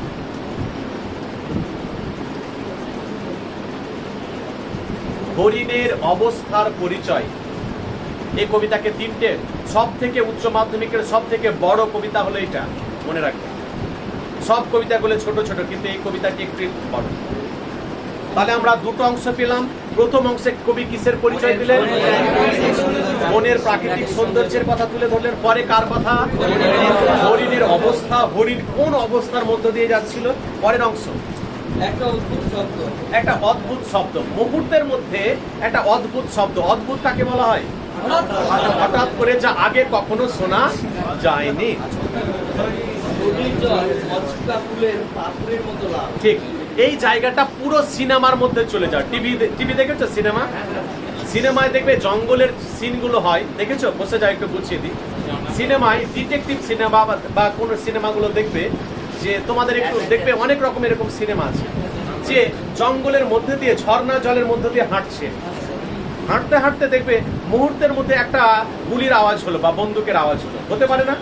হরিণের অবস্থার পরিচয়। এই কবিতাকে তিনটে, সব থেকে উচ্চ মাধ্যমিকের সব থেকে বড় কবিতা হলো এটা, মনে রাখবে। সব কবিতাগুলো ছোট ছোট, কিন্তু এই কবিতাটি একটু বড়। তাহলে আমরা দুটো অংশ পেলাম। প্রথম অংশে কবি কিসের পরিচয় দিলেন? বনের প্রাকৃতিক সৌন্দর্যের কথা তুলে ধরলেন। পরে কার কথা? হরিণের অবস্থা, হরিণ কোন অবস্থার মধ্য দিয়ে যাচ্ছিল। পরের অংশ একটা অদ্ভুত শব্দ, একটা অদ্ভুত শব্দ, মুহূর্তের মধ্যে একটা অদ্ভুত শব্দ। অদ্ভুত কাকে বলা হয়? হঠাৎ করে, যা আগে কখনো শোনা যায়নি। নদীর জল মচকা ফুলের পাপড়ির মতো লাল। ঠিক, এই জায়গাটা পুরো সিনেমার মধ্যে চলে যায়। টিভি দেখেছো? সিনেমা সিনেমায় দেখবে জঙ্গলের সিনগুলো হয়, দেখেছো? বসে যাও একটু বুঝিয়ে দিই। সিনেমায় ডিটেকটিভ সিনেমা বা কোনো সিনেমাগুলো দেখবে যে তোমাদের একটু দেখবে অনেক রকম এরকম সিনেমা আছে যে জঙ্গলের মধ্যে দিয়ে ঝর্ণা জলের মধ্যে দিয়ে হাঁটছে, হাঁটতে হাঁটতে দেখবে মুহূর্তের মধ্যে একটা গুলির আওয়াজ হলো বা বন্দুকের আওয়াজ হলো, হতে পারে না?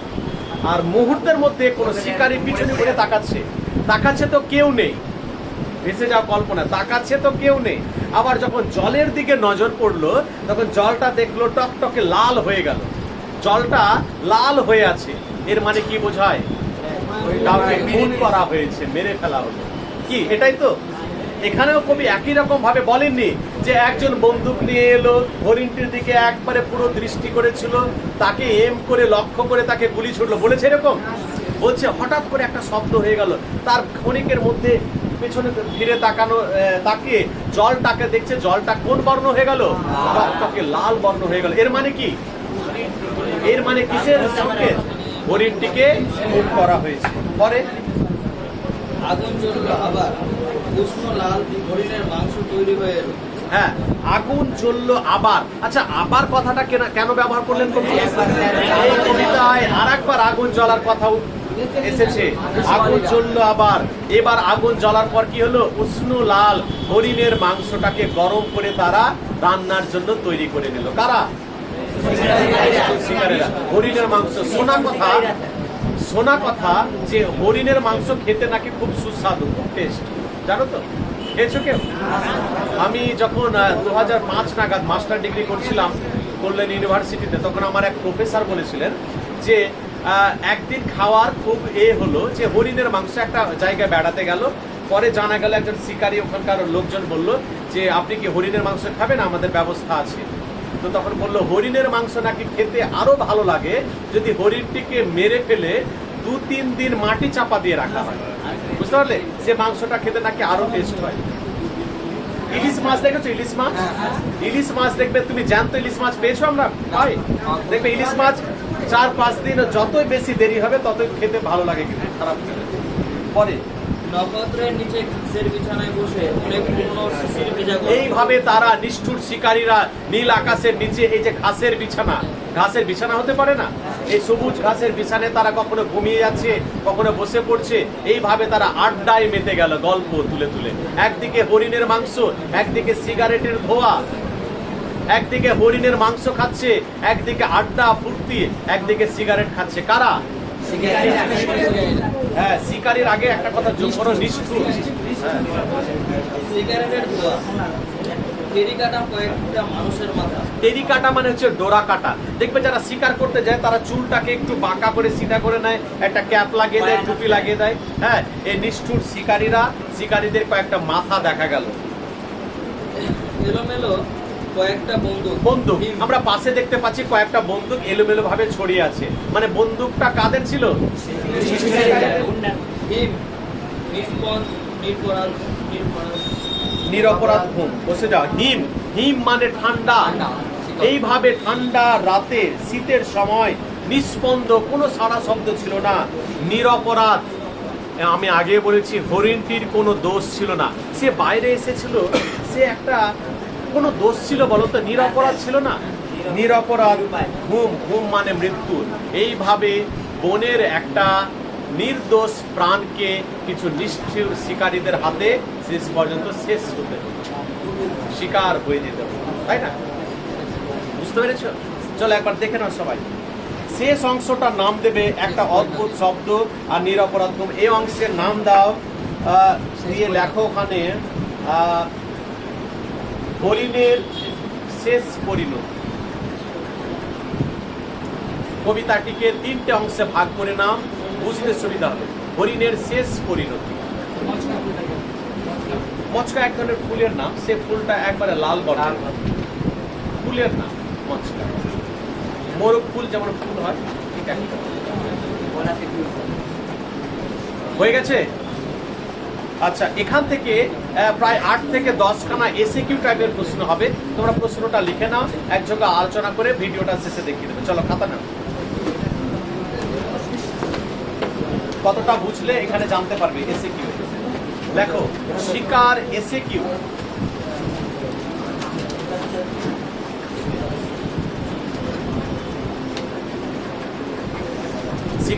আর মুহূর্তের মধ্যে কোনো শিকারী পিছনে করে তাকাচ্ছে, তাকাচ্ছে তো কেউ নেই, ভেসে যাওয়া কল্পনা, তাকাচ্ছে তো কেউ নেই। আবার যখন জলের দিকে নজর পড়লো তখন জলটা দেখলো টকটকে লাল হয়ে গেল, জলটা লাল হয়ে আছে, এর মানে কি বোঝায়? কাউকে খুন করা হয়েছে, মেরে ফেলা হলো। কি এটাই তো? এখানেও কবি একই রকম ভাবে বলেননি যে একজন বন্দুক নিয়ে এলো, হরিণটির দিকে একবারে পুরো দৃষ্টি করেছিল, তাকে এম করে লক্ষ্য করে তাকে গুলি ছুটলো, বলেছে এরকম? বলছে হঠাৎ করে একটা শব্দ হয়ে গেল, তার ক্ষণিকের মধ্যে পেছনে ফিরে তাকিয়ে জলটাকে দেখছে, জলটা কোন বর্ণ হয়ে গেল? টকটকে লাল বর্ণ হয়ে গেল। এর মানে কি? এর মানে কিসের সংকেত? হরিণটিকে খুন করা হয়েছে। পরে আগুন জ্বলল আবার, উষ্ণ লাল হরিণের মাংস তৈরি হয়ে এলো। হ্যাঁ, আগুন জ্বললো আবার। আচ্ছা, আবার কথাটা কেন ব্যবহার করলেন কবি? এই কবিতায় আর একবার আগুন জ্বলার কথা এসেছে। আগুন জ্বললো আবার, এবার আগুন জ্বলার পর কি হলো? উষ্ণ লাল হরিণের মাংসটাকে গরম করে তারা রান্নার জন্য তৈরি করে নিল। কারা? শিকারীরা। হরিণের মাংস। শোনা কথা যে হরিণের মাংস খেতে নাকি খুব সুস্বাদু, খুব টেস্ট, জানো তো? খেয়েছো কেউ? আমি যখন 2005 নাগাদ মাস্টার ডিগ্রি করছিলাম কল্যাণ ইউনিভার্সিটিতে, তখন আমার এক প্রফেসর বলেছিলেন যে একদিন খাওয়ার খুব হলো যে হরিণের মাংস, একটা জায়গায় বেড়াতে গেল, পরে জানা গেল একজন শিকারী ওখানকার লোকজন বলল যে আপনি কি হরিণের মাংস খাবেন? আমাদের ব্যবস্থা আছে। তো তখন বললো হরিণের মাংস নাকি খেতে আরো ভালো লাগে যদি হরিণটিকে মেরে ফেলে 2-3 দিন মাটি চাপা দিয়ে রাখা হয়, বুঝতে পারলে? সে মাংসটা খেতে নাকি আরো টেস্ট হয়। ইলিশ মাছ দেখেছো? ইলিশ মাছ, ইলিশ মাছ দেখবে তুমি, জ্যান্ত ইলিশ মাছ পেয়েছো? আমরা পাই। দেখবে ইলিশ মাছ 4-5 দিন, যতই বেশি দেরি হবে ততই খেতে ভালো লাগে, কিন্তু খারাপ লাগে। পরে নক্ষত্রের নিচে ঘাসের বিছানায় বসে অনেক পুরনো শিশির ভেজা গল্প। এইভাবে তারা নিষ্ঠুর শিকারীরা নীল আকাশের নিচে, এই যে ঘাসের বিছানা, ঘাসের বিছানা হতে পারে না? এই সবুজ ঘাসের বিছানায় তারা কখনো ঘুমিয়ে যাচ্ছে, কখনো বসে পড়ছে, এইভাবে তারা আড্ডায় মেতে গেল, গল্প তুলে তুলে। একদিকে হরিণের মাংস, একদিকে সিগারেটের ধোঁয়া, একদিকে হরিণের মাংস খাচ্ছে, একদিকে আড্ডা ফুর্তি, একদিকে সিগারেট খাচ্ছে। কারা? হ্যাঁ, শিকারীর আগে একটা কথা যোগ করো, নিষ্ঠুর। সিগারেটের ধোঁয়া, টেরিকাটা কয়েকটা মানুষের মাথা। টেরিকাটা মানে হচ্ছে ডোরা কাটা। দেখবে যারা শিকার করতে যায় তারা চুলটাকে একটু বাঁকা করে সিধা করে নেয়, একটা ক্যাপ লাগিয়ে দেয়, টুপি লাগিয়ে দেয়। হ্যাঁ, এই নিষ্ঠুর শিকারীদের কয়েকটা মাথা দেখা গেল। এলোমেলো কয়েকটা বন্দুক আমরা পাশে দেখতে পাচ্ছি, কয়েকটা বন্দুক এলোমেলো ভাবে ছড়িয়ে আছে। মানে বন্দুকটা কাদের ছিল? নিরপরাধ ঘুম। বসে যাও। হিম মানে ঠান্ডা। এইভাবে ঠান্ডা রাতে, শীতের সময় নিস্পন্দ, কোনো সারা শব্দ ছিল না, নিরপরাধ। আমি আগে বলেছি হরিণটির কোনো দোষ ছিল না, সে বাইরে এসেছিল, সে একটা কোনো দোষ ছিল বলো তো? নিরপরাধ ছিল না? নিরপরাধ ঘুম মানে মৃত্যু। এইভাবে বনের একটা নির্দোষ প্রাণকে কিছু নিষ্ঠুর শিকারীদের হাতে শেষ পর্যন্ত শেষ হতে, শিকার হয়ে যেতে, তাই না? বুঝতে পেরেছ? চলো একবার দেখে নাও সবাই। শেষ অংশটার নাম দেবে একটা অদ্ভুত শব্দ, আর নিরপরাধ ঘুম এই অংশের নাম দাও, দিয়ে লেখো ওখানে হরিণের শেষ পরিণতি। কবিতাটিকে 3টে অংশে ভাগ করে নাও, বুঝতে সুবিধা হবে। হরিণের শেষ পরিণতি। মচকা এক ধরনের ফুলের নাম, সে ফুলটা একবারে লাল বর্ণের, ফুলের নাম মচকা। মোরগ ফুল যেমন ফুল হয়, ঠিক আছে? হয়ে গেছে? আচ্ছা, এখান থেকে প্রায় 8 থেকে 10 খানা এসএকিউ টাইপের প্রশ্ন হবে। তোমরা প্রশ্নটা লিখে নাও, এক জায়গায় আলোচনা করে ভিডিওটা শেষে দেখিয়ে দেবে। চলো খাতা নাও। কতটা বুঝলে এখানে জানতে পারবে। এসএকিউ লেখো, শিকার এসএকিউ।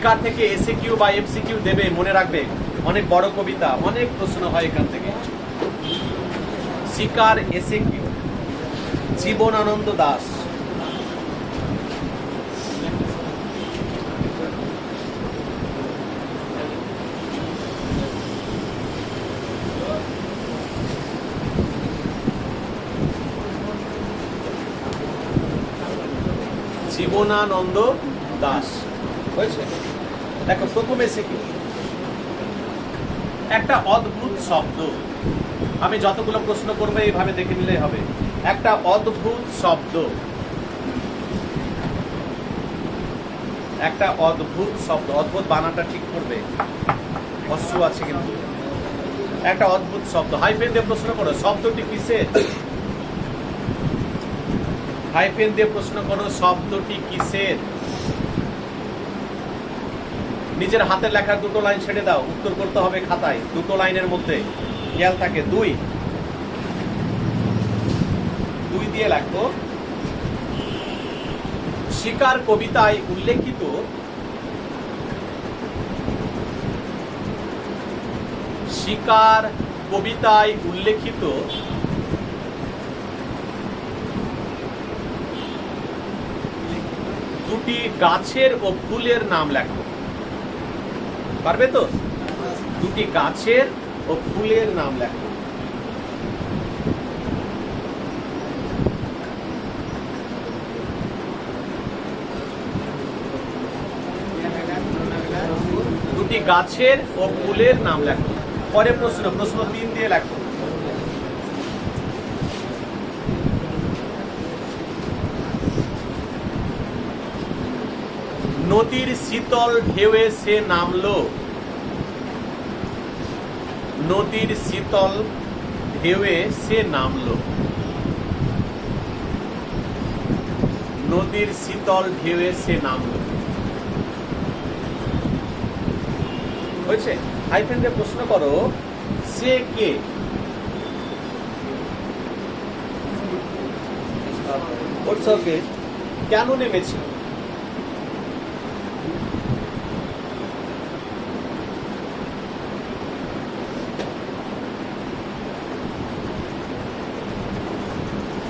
শিকার থেকে এসএকিউ বা এমসিকিউ দেবে, মনে রাখবে। অনেক বড় কবিতা, অনেক প্রশ্ন হয় এখান থেকে। শিকার এসএকিউ, জীবনানন্দ দাস। জীবনানন্দ দাস হয়েছে। দেখো প্রথমে এসএকিউ, একটা অদ্ভুত শব্দ। আমি যতগুলো প্রশ্ন করবো এইভাবে দেখে নিলেই হবে। একটা অদ্ভুত শব্দ, একটা অদ্ভুত শব্দ। অদ্ভুত বানানটা ঠিক করবে, অশ্ব আছে কিন্তু। একটা অদ্ভুত শব্দ। হাইফেন দিয়ে প্রশ্ন করো, শব্দটি কিসের? হাইফেন দিয়ে প্রশ্ন করো, শব্দটি কিসের? নিজের হাতের লেখা দুটো লাইন ছেড়ে দাও, উত্তর করতে হবে খাতায়। দুটো লাইনের মধ্যে খেয়াল থাকে। দুই দিয়ে লেখো, শিকার কবিতায় উল্লেখিত শিকার কবিতায় উল্লেখিত দুটি গাছের ও ফুলের নাম লেখো। পারবে তো? দুটি গাছের ও ফুলের নাম লেখো। দুটি গাছের ও ফুলের নাম লেখো। পরে প্রশ্ন 3 দিয়ে লেখো। নদীর শীতল ঢেউয়ে সে নামলো। নদীর শীতল ঢেউয়ে সে নামলো। নদীর শীতল ঢেউয়ে সে নামলো। হয়েছে? হাইফেন দিয়ে প্রশ্ন করো, সে কে? কেন নেমেছিল?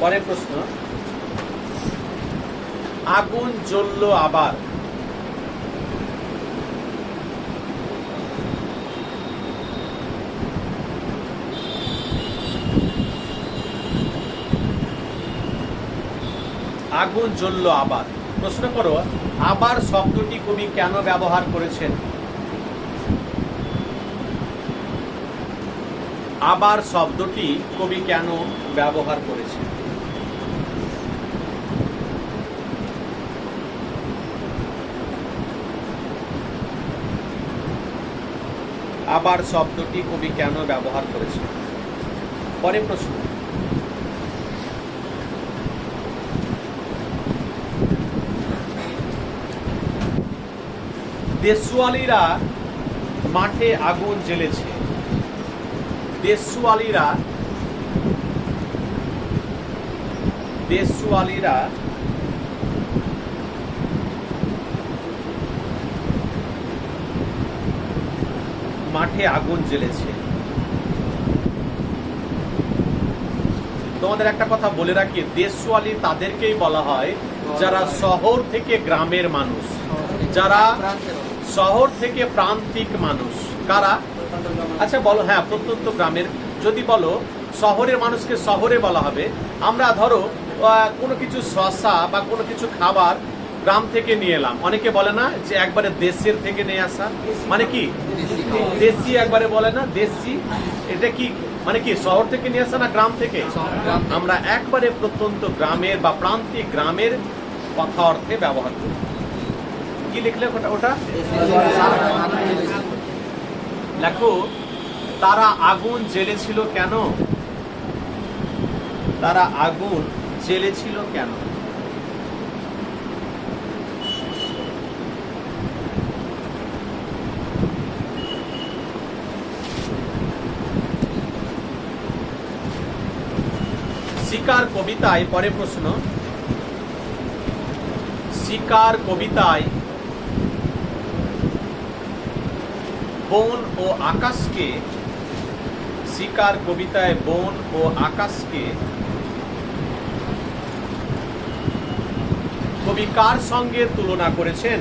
পরের প্রশ্ন, আগুন জ্বললো আবার। আগুন জ্বললো আবার। প্রশ্ন করো, আবার শব্দটি কবি কেন ব্যবহার করেছেন? আবার শব্দটি কবি কেন ব্যবহার করেছেন? আবার শব্দটি কবি কেন ব্যবহার করেছেন? পরের প্রশ্ন, দেশওয়ালিরা মাঠে আগুন জ্বেলেছে। দেশওয়ালিরা মাঠে আগুন জ্বেলেছে। তোমাদের একটা কথা বলে রাখি, দেশওয়ালি তাদেরকেই বলা হয় যারা শহর থেকে গ্রামের মানুষ, যারা শহর থেকে প্রান্তিক মানুষ। কারা? আচ্ছা বলো। হ্যাঁ, প্রত্যন্ত গ্রামের। যদি বলো শহরের মানুষকে শহরে বলা হবে। আমরা ধরো কোনো কিছু শসা বা কোনো কিছু খাবার গ্রাম থেকে নিয়ে এলাম, অনেকে বলে না যে একবারে দেশের থেকে নিয়ে আসা, মানে কি দেশি, একবারে বলে না দেশি। এটা কি মানে কি শহর থেকে নিয়ে আসা না গ্রাম থেকে? আমরা একবারে প্রত্যন্ত গ্রামের বা প্রান্তিক গ্রামের কথা অর্থে ব্যবহার করি। কি লিখলে ওটা? লেখো, তারা আগুন জ্বেলেছিল কেন? তারা আগুন জ্বেলেছিল কেন? শিকার কবিতায়, পরে প্রশ্ন, শিকার কবিতায় বন ও আকাশকে, শিকার কবিতায় বন ও আকাশকে কবি কার সঙ্গে তুলনা করেছেন?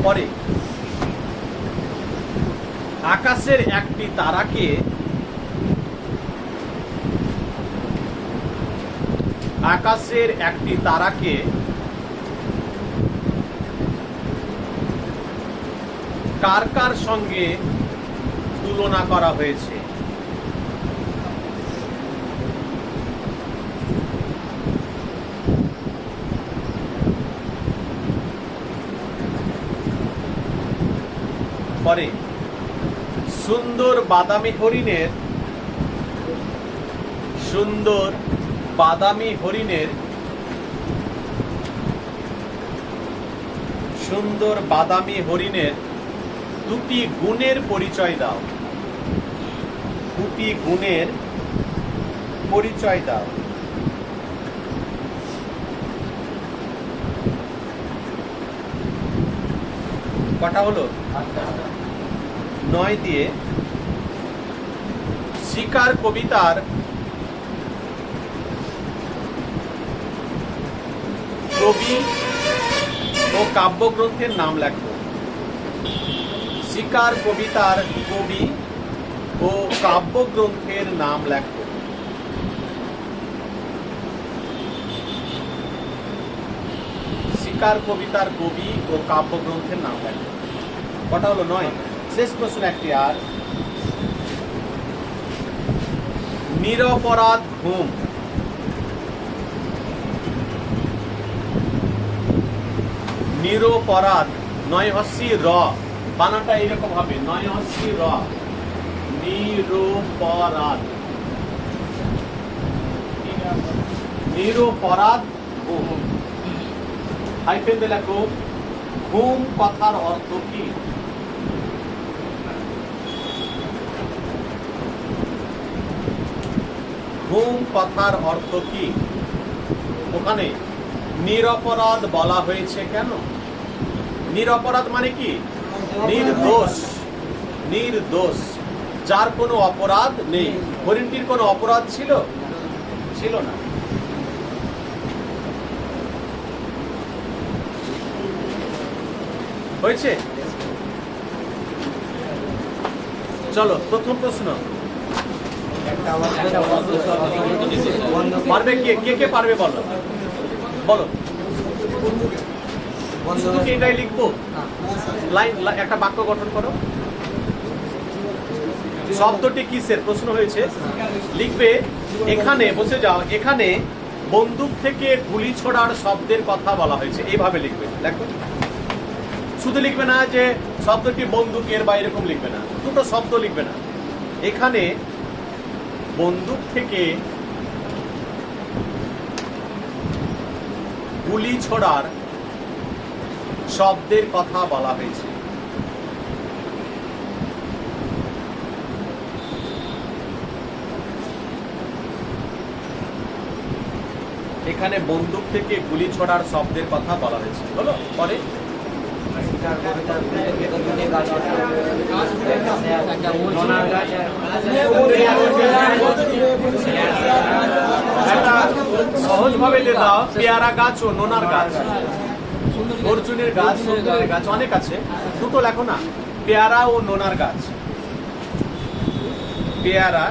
পরে আকাশের একটি তারাকে কার কার সঙ্গে তুলনা করা হয়েছে? পরে সুন্দর বাদামি হরিণের দুটি গুণের পরিচয় দাও। কটা হলো? 9 দিয়ে শিকার কবিতার কবি ও কাব্যগ্রন্থের নাম লেখো। শিকার কবিতার কবি ও কাব্যগ্রন্থের নাম লেখো। শিকার কবিতার কবি ও কাব্যগ্রন্থের নাম লেখো। কটা হলো? 9। শেষ প্রশ্ন একটি আর। নিরপরাধ ঘুম। নিরপরাধ 9 হস্যি র, বানানটা এইরকম হবে, 9 হস্যি র, নিরপরাধ। নিরপরাধ ঘুম। হাইফেন দিয়ে লেখো ঘুম কথার অর্থ কি? ঘুম কথার অর্থ কি? ওখানে নিরপরাধ বলা হয়েছে কেন? নিরপরাধ মানে কি? নির্দোষ, যার কোনো অপরাধ নেই। হরিণটির কোনো অপরাধ ছিল না। হয়েছে? চলো প্রথম প্রশ্ন। পারবে কে পারবে? বলো। শুধু কি এটাই লিখবো? লাইন একটা বাক্য গঠন করো। শব্দটি কিসের প্রশ্ন হয়েছে, লিখবে। এখানে বসে যাও। এখানে বন্দুক থেকে গুলি ছোড়ার শব্দের কথা বলা হয়েছে, এইভাবে লিখবে। দেখো, শুধু লিখবে না যে শব্দটি বন্দুকের বা এরকম লিখবে না, দুটো শব্দ লিখবে না। এখানে বন্দুক থেকে গুলি ছোড়ার শব্দের কথা বলা হয়েছে। এখানে বন্দুক থেকে গুলি ছোড়ার শব্দের কথা বলা হয়েছে। হলো? পরে সহজ ভাবে দাও। পেয়ারা গাছ ও নোনার গাছ। অর্জুনের গাছ, সুন্দরের গাছ অনেক আছে, দুটো লেখো না। পেয়ারা ও নোনার গাছ। পেয়ারা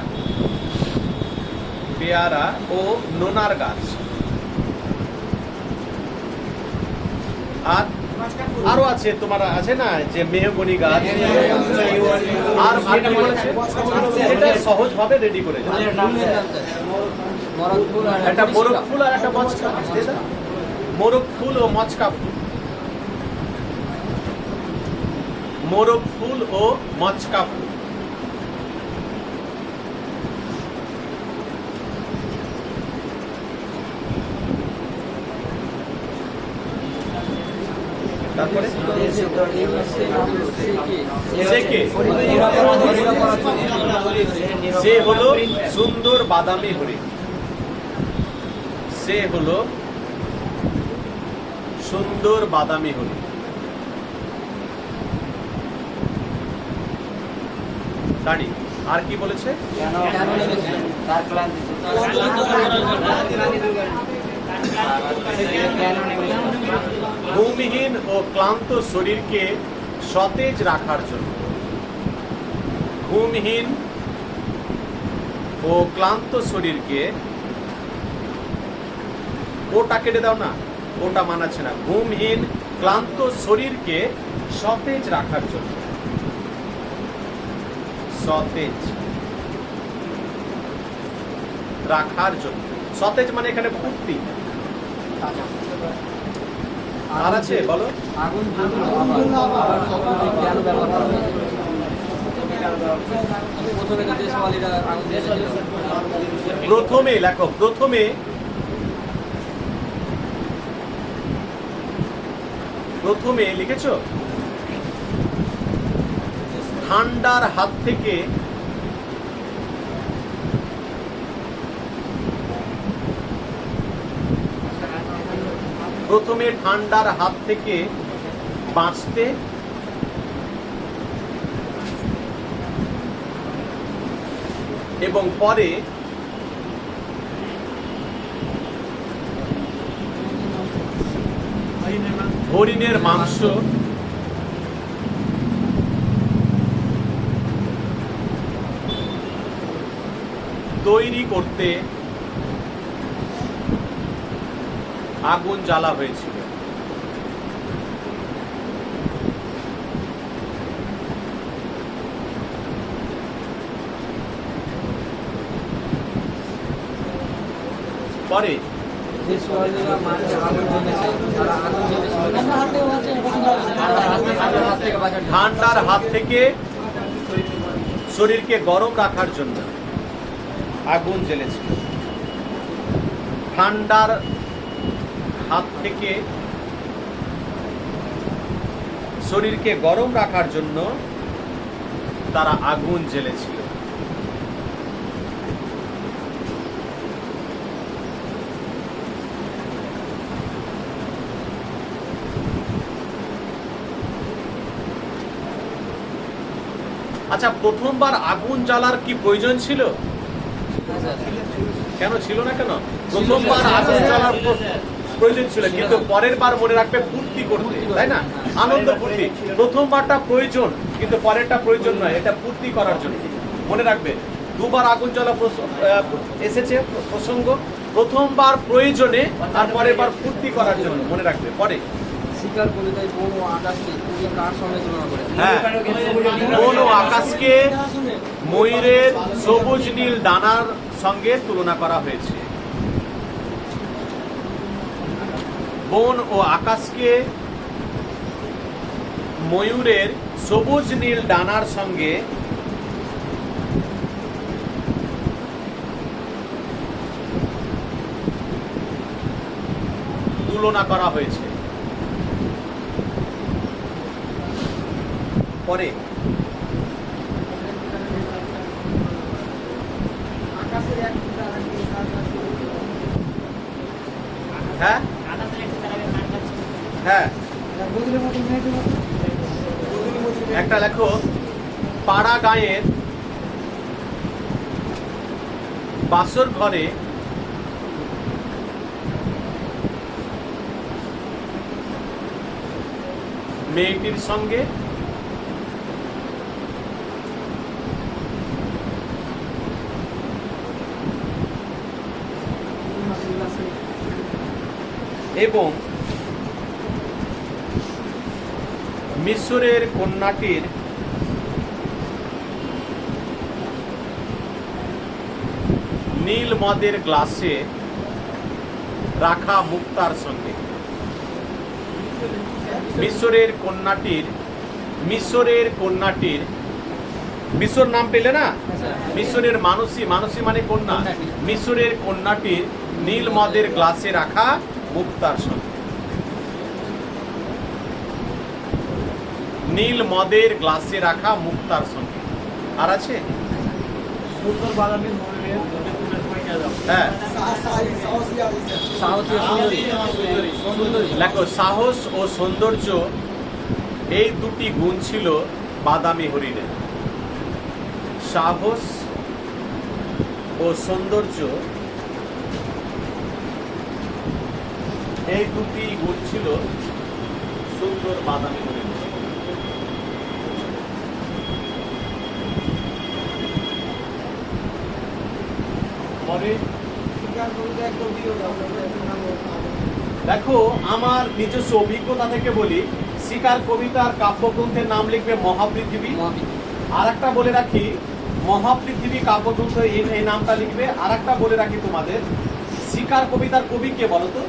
ও নোনার গাছ। আর আরো আছে, তোমার আছে না যে মেহগনি গাছ। আর কি বলেছে? এটা সহজ ভাবে রেডি করে যাও। একটা মোরগ ফুল আর একটা মচকা। মোরগ ফুল ও মচকা ফুল। মোরগ ফুল ও মচকা ফুল। তারপরে সে হলো সুন্দর বাদামি হরিণ, সে হলো সুন্দর বাদামি হরিণ। দাঁড়ি আর কি বলেছে? ভূমিহীন ও ক্লান্ত শরীরকে সতেজ রাখার জন্য, ঘুমহীন ও ক্লান্ত শরীরকে, ওটা কেটে দাও না, ওটা মানাচ্ছে না। ঘুমহীন ক্লান্ত শরীরকে সতেজ রাখার জন্য, সতেজ রাখার জন্য। সতেজ মানে এখানে ফুর্তি। আর আছে বলো? প্রথমে লেখো, প্রথমে লিখেছো ঠান্ডার হাত থেকে বাঁচতে এবং পরে হরিণের মাংস তৈরি করতে আগুন জ্বালা হয়েছিল। পরে ঠান্ডার হাত থেকে শরীরকে গরম রাখার জন্য আগুন জ্বেলেছিল। ঠান্ডার হাত থেকে শরীরকে গরম রাখার জন্য তারা আগুন জ্বেলেছিল। আচ্ছা, প্রথমবার আগুন জ্বালার কি প্রয়োজন ছিল? কেন ছিল না? কেন প্রথমবার আগুন জ্বালার প্রয়োজন ছিল, কিন্তু পরের বার মনে রাখবে ফুর্তি করতে, তাই না? আনন্দ ফুর্তি। প্রথমবারটা প্রয়োজন, কিন্তু পরেরটা প্রয়োজন নয়, এটা ফুর্তি করার জন্য। মনে রাখবে, দুবার আগুন জ্বালা এসেছে প্রসঙ্গ, প্রথমবার প্রয়োজনে আর পরের বার ফুর্তি করার জন্য। মনে রাখবে। পরে শিকার কবিতায় বন ও আকাশকে তুমি কার সঙ্গে তুলনা করেছো? হ্যাঁ, বন ও আকাশকে ময়ূরের সবুজ নীল ডানার সঙ্গে তুলনা করা হয়েছে। বন ও আকাশকে ময়ূরের সবুজ নীল ডানার সঙ্গে তুলনা করা হয়েছে। পরে হ্যাঁ হ্যাঁ একটা লেখো, পাড়া গাঁয়ের বাসর ঘরে মেয়েটির সঙ্গে এবং মিশরের কন্যাটির নীল মদের গ্লাসে রাখা মুক্তার সঙ্গে। মিশরের কন্যাটির মিশর নাম পেলে না? মিশরের মানসী মানে কন্যা। মিশরের কন্যাটির নীল মদের গ্লাসে রাখা মুক্তার সঙ্গে। নীল মদের গ্লাসে রাখা মুক্তার সঙ্গে। আর আছে? সুন্দর বাদামি হরিণের দুধের পয়সা দাও। হ্যাঁ, সাহসী সুন্দরী সুন্দরী দেখো সাহস ও সৌন্দর্য এই দুটি গুণ ছিল বাদামি হরিণের। সাহস ও সৌন্দর্য এই দুটি গুণ ছিল সুন্দর বাদামি হরিণের। পরে দেখো আমার নিজস্ব অভিজ্ঞতা থেকে বলি, শিকার কবিতার কাব্যগ্রন্থের নাম লিখবে মহাপৃথিবী। আর একটা বলে রাখি, মহাপৃথিবী কাব্যগ্রন্থ এই নামটা লিখবে। আর একটা বলে রাখি তোমাদের, শিকার কবিতার কবি কে বলো তো?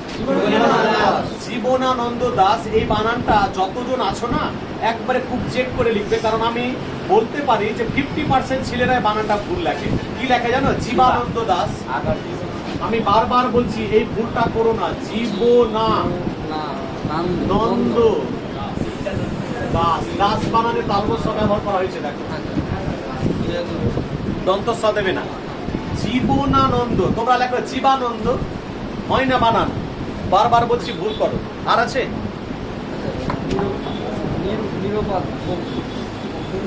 জীবনানন্দ দাশ। এই বানানটা যতজন আছো না একবারে খুব চেক করে লিখবে, কারণ আমি বলতে পারি যে 50% ছেলেরা এই বানানটা ভুল লেখে। কি লেখে জানো? জীবানন্দ দাস। আমি বারবার বলছি এই ভুলটা করো না। জীবনানন্দ দাস। দাস বানানে তালবস্য ব্যবহার করা হয়েছে, দেখো দন্ত স দেবে না। জীবনানন্দ, তোমরা লেখো জীবানন্দ, হয় না বানান। বারবার বলছি ভুল করো। আর আছে? নিরপদ ঘুম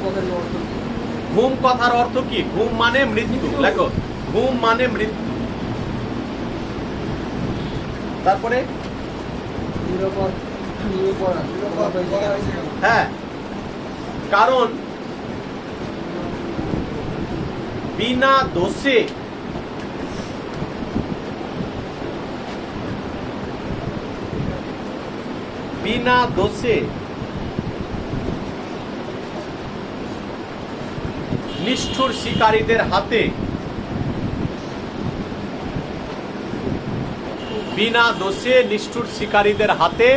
কথার অর্থ কি? ঘুম কথার অর্থ কি? ঘুম মানে মৃত্যু। লেখো ঘুম মানে মৃত্যু। তারপরে নিরপদ হ্যাঁ, কারণ বিনা দোষে নিষ্ঠুর শিকারীদের হাতে বিনা দোষে নিষ্ঠুর শিকারীদের হাতে